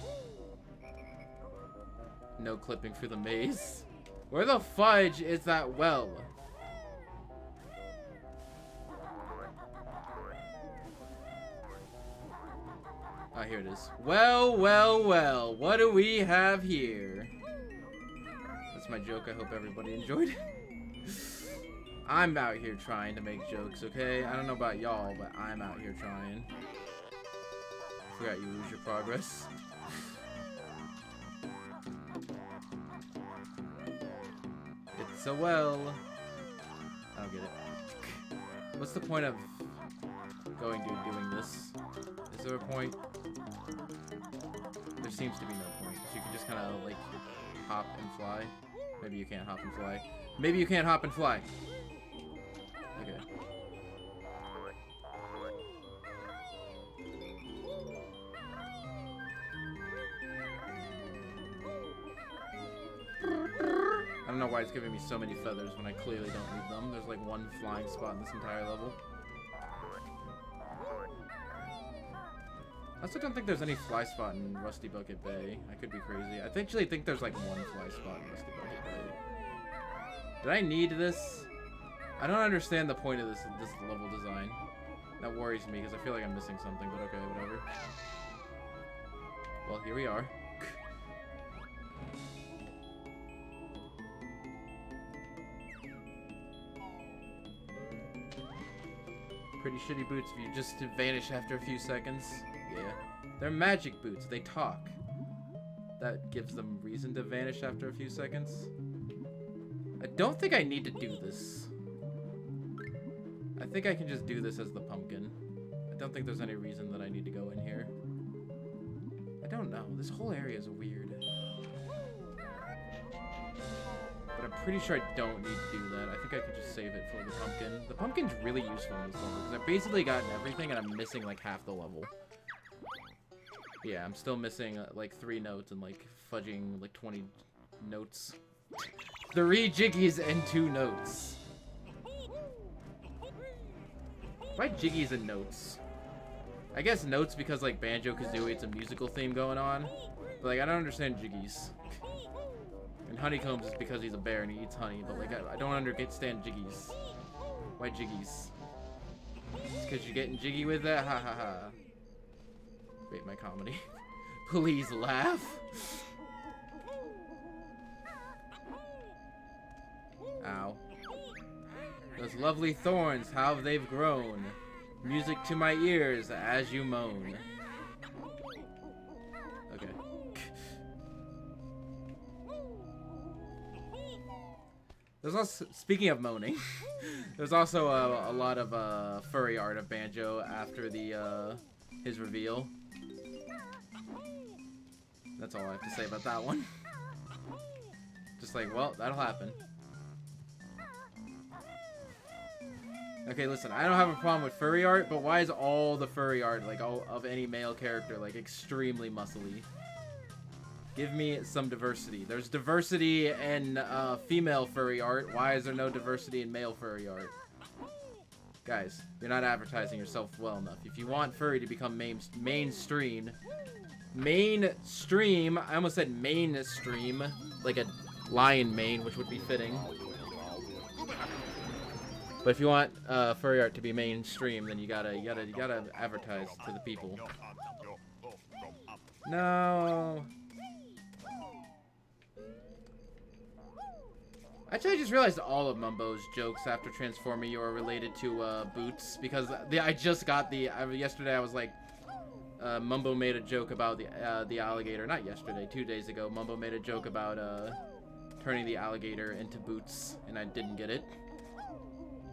No clipping for the maze. Where the fudge is that well? Ah, here it is. Well, well, well. What do we have here? That's my joke. I hope everybody enjoyed it. I'm out here trying to make jokes, okay? I don't know about y'all, but I'm out here trying. Forgot you lose your progress. It's a well. I don't get it. What's the point of doing this? Is there a point? There seems to be no point. You can just kind of like hop and fly. Maybe you can't hop and fly. Maybe you can't hop and fly. Okay. I don't know why it's giving me so many feathers when I clearly don't need them. There's like one flying spot in this entire level. I also don't think there's any fly spot in Rusty Bucket Bay. I could be crazy. I actually think there's like one fly spot in Rusty Bucket Bay. Did I need this? I don't understand the point of this level design. That worries me because I feel like I'm missing something, but okay, whatever. Well, here we are. Pretty shitty boots if you just vanish after a few seconds. Yeah. They're magic boots. They talk. That gives them reason to vanish after a few seconds. I don't think I need to do this. I think I can just do this as the pumpkin. I don't think there's any reason that I need to go in here. I don't know. This whole area is weird. But I'm pretty sure I don't need to do that. I think I can just save it for the pumpkin. The pumpkin's really useful in this level because I've basically gotten everything and I'm missing like half the level. Yeah, I'm still missing like 3 notes and like fudging like 20 notes. 3 jiggies and 2 notes. Why jiggies and notes? I guess notes because like Banjo-Kazooie, it's a musical theme going on. But like I don't understand jiggies. And honeycombs is because he's a bear and he eats honey. But like I don't understand jiggies. Why jiggies? It's because you're getting jiggy with that? Ha ha ha. Wait, my comedy. Please laugh. Ow. Those lovely thorns, how they've grown. Music to my ears as you moan. Okay. There's also, speaking of moaning, there's also a lot of furry art of Banjo after the his reveal. That's all I have to say about that one. Just like, well, that'll happen. Okay, listen, I don't have a problem with furry art, but why is all the furry art, like, all of any male character, like, extremely muscly? Give me some diversity. There's diversity in female furry art. Why is there no diversity in male furry art? Guys, you're not advertising yourself well enough. If you want furry to become mainstream, I almost said mainstream, like a lion mane, which would be fitting. But if you want furry art to be mainstream, then you gotta advertise to the people. No. Actually, I just realized all of Mumbo's jokes after transforming you are related to boots, because I just got yesterday I was like, Mumbo made a joke about the alligator. Not yesterday, 2 days ago. Mumbo made a joke about turning the alligator into boots, and I didn't get it.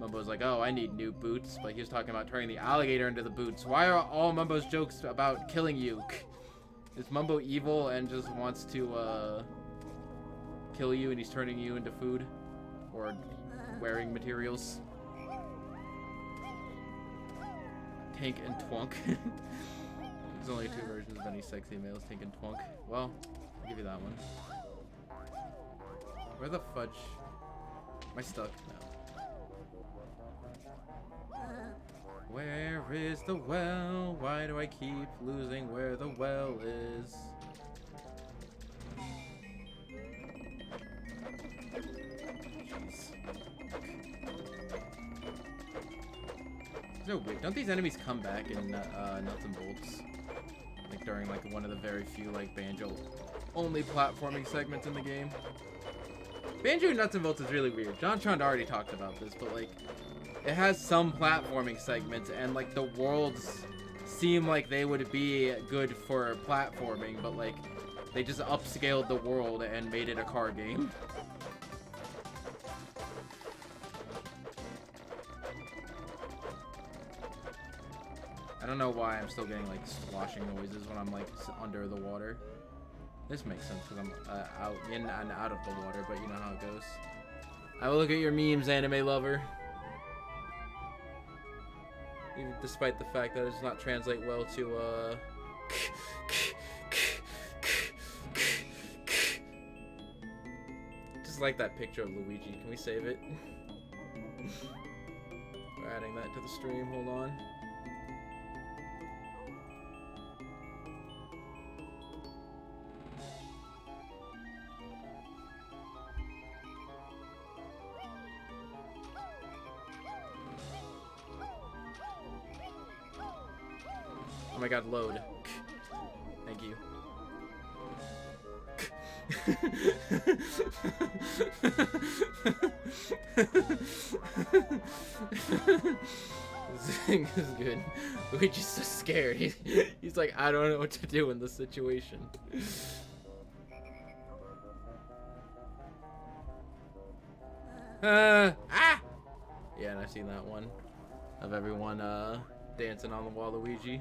Mumbo was like, oh, I need new boots, but he was talking about turning the alligator into the boots. Why are all Mumbo's jokes about killing you? Is Mumbo evil and just wants to kill you, and he's turning you into food or wearing materials? Tank and Twunk. There's only 2 versions of any sexy males, Tank and Twunk. Well, I'll give you that one. Where the fudge? Am I stuck? No. Where is the well? Why do I keep losing where the well is? Jeez. So weird. Don't these enemies come back in Nuts and Bolts? Like during like one of the very few like Banjo only platforming segments in the game. Banjo Nuts and Bolts is really weird. John Trond already talked about this, but like it has some platforming segments, and like the worlds seem like they would be good for platforming, but like they just upscaled the world and made it a car game. I don't know why I'm still getting like sloshing noises when I'm like under the water. This makes sense because I'm out in and out of the water, but you know how it goes. I will look at your memes, anime lover. Even despite the fact that it does not translate well to just like that picture of Luigi. Can we save it? We're adding that to the stream. Hold on. Oh my god, load. Thank you. This thing is good. Luigi's so scared. He's like, I don't know what to do in this situation. Ah! Yeah, and I've seen that one of everyone dancing on the Waluigi.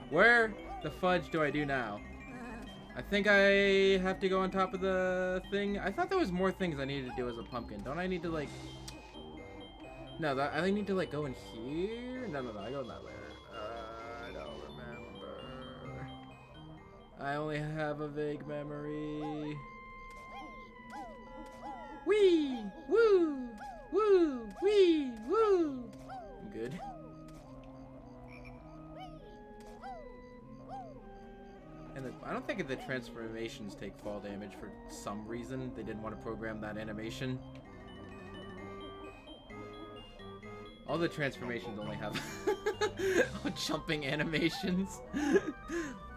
Where the fudge do I do now? I think I have to go on top of the thing. I thought there was more things I needed to do as a pumpkin. Don't I need to like... No, I need to like go in here? No, I go that way. I don't remember. I only have a vague memory. Wee! Woo! Woo! Wee! Woo! I'm good. And I don't think the transformations take fall damage for some reason. They didn't want to program that animation. All the transformations only have jumping animations.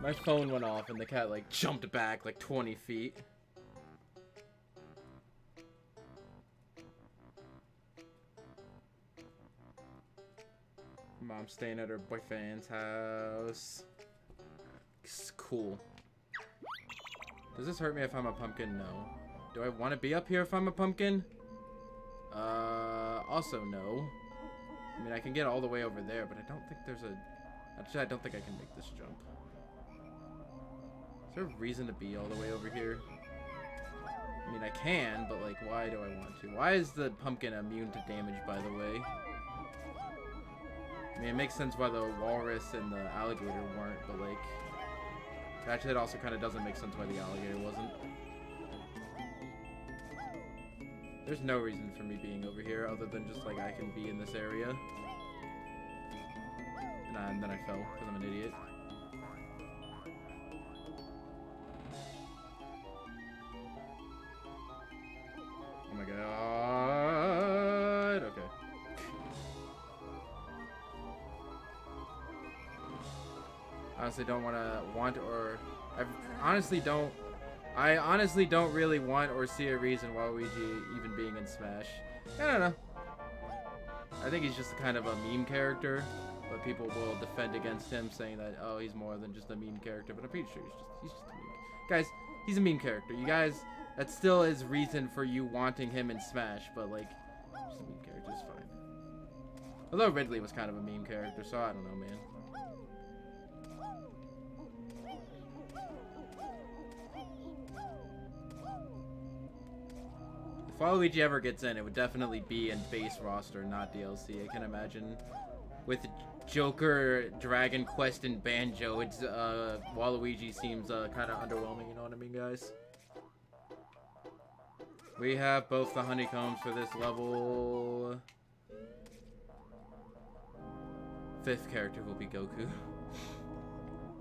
My phone went off and the cat like jumped back like 20 feet. Mom's staying at her boyfriend's house. It's cool. Does this hurt me if I'm a pumpkin? No. Do I want to be up here if I'm a pumpkin? Also no. I mean, I can get all the way over there, but I don't think there's a... Actually, I don't think I can make this jump. Is there a reason to be all the way over here? I mean, I can, but like, why do I want to? Why is the pumpkin immune to damage, by the way? I mean, it makes sense why the walrus and the alligator weren't, but like... Actually, it also kind of doesn't make sense why the alligator wasn't. There's no reason for me being over here other than just like I can be in this area. And then I fell because I'm an idiot. Oh my god. Okay. honestly don't or I honestly don't really want or see a reason Waluigi even being in Smash. I don't know. I think he's just kind of a meme character, but people will defend against him, saying that, oh, he's more than just a meme character. But I'm pretty sure he's just a meme. Guys, he's a meme character. You guys, that still is reason for you wanting him in Smash, but like, just a meme character is fine. Although Ridley was kind of a meme character, so I don't know, man. If Waluigi ever gets in, it would definitely be in base roster, not DLC. I can imagine with Joker, Dragon Quest, and Banjo, it's Waluigi seems kind of underwhelming. You know what I mean, guys? We have both the honeycombs for this level. 5th character will be Goku.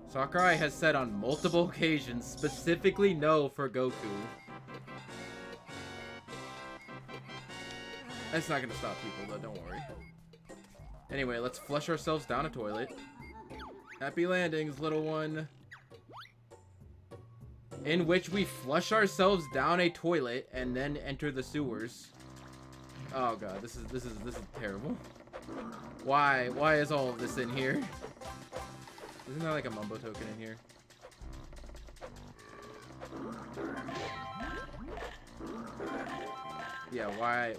Sakurai has said on multiple occasions specifically no for Goku. That's not gonna stop people though, don't worry. Anyway, let's flush ourselves down a toilet. Happy landings, little one. In which we flush ourselves down a toilet and then enter the sewers. Oh god, this is terrible. Why is all of this in here? Isn't there like a mumbo token in here? Yeah, why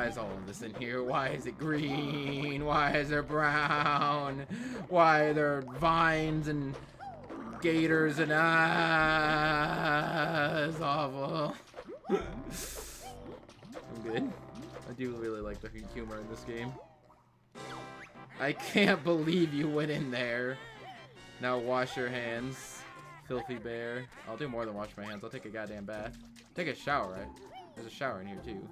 is all of this in here? Why is it green? Why is there brown? Why are there vines and gators and it's awful. I'm good. I do really like the humor in this game. I can't believe you went in there. Now wash your hands, filthy bear. I'll do more than wash my hands. I'll take a goddamn bath. Take a shower, right? There's a shower in here too.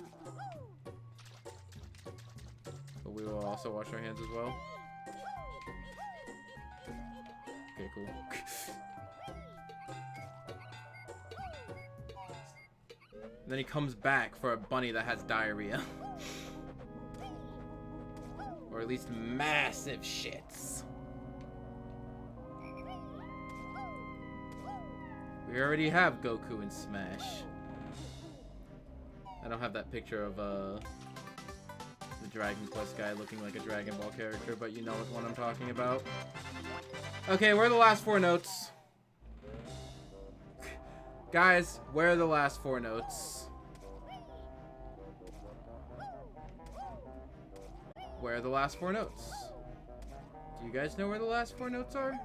But we will also wash our hands as well. Okay, cool. And then he comes back for a bunny that has diarrhea. Or at least massive shits. We already have Goku in Smash. I don't have that picture of the Dragon Quest guy looking like a Dragon Ball character, but you know what one I'm talking about. Okay, where are the last 4 notes? Guys, where are the last 4 notes? Where are the last 4 notes? Do you guys know where the last 4 notes are?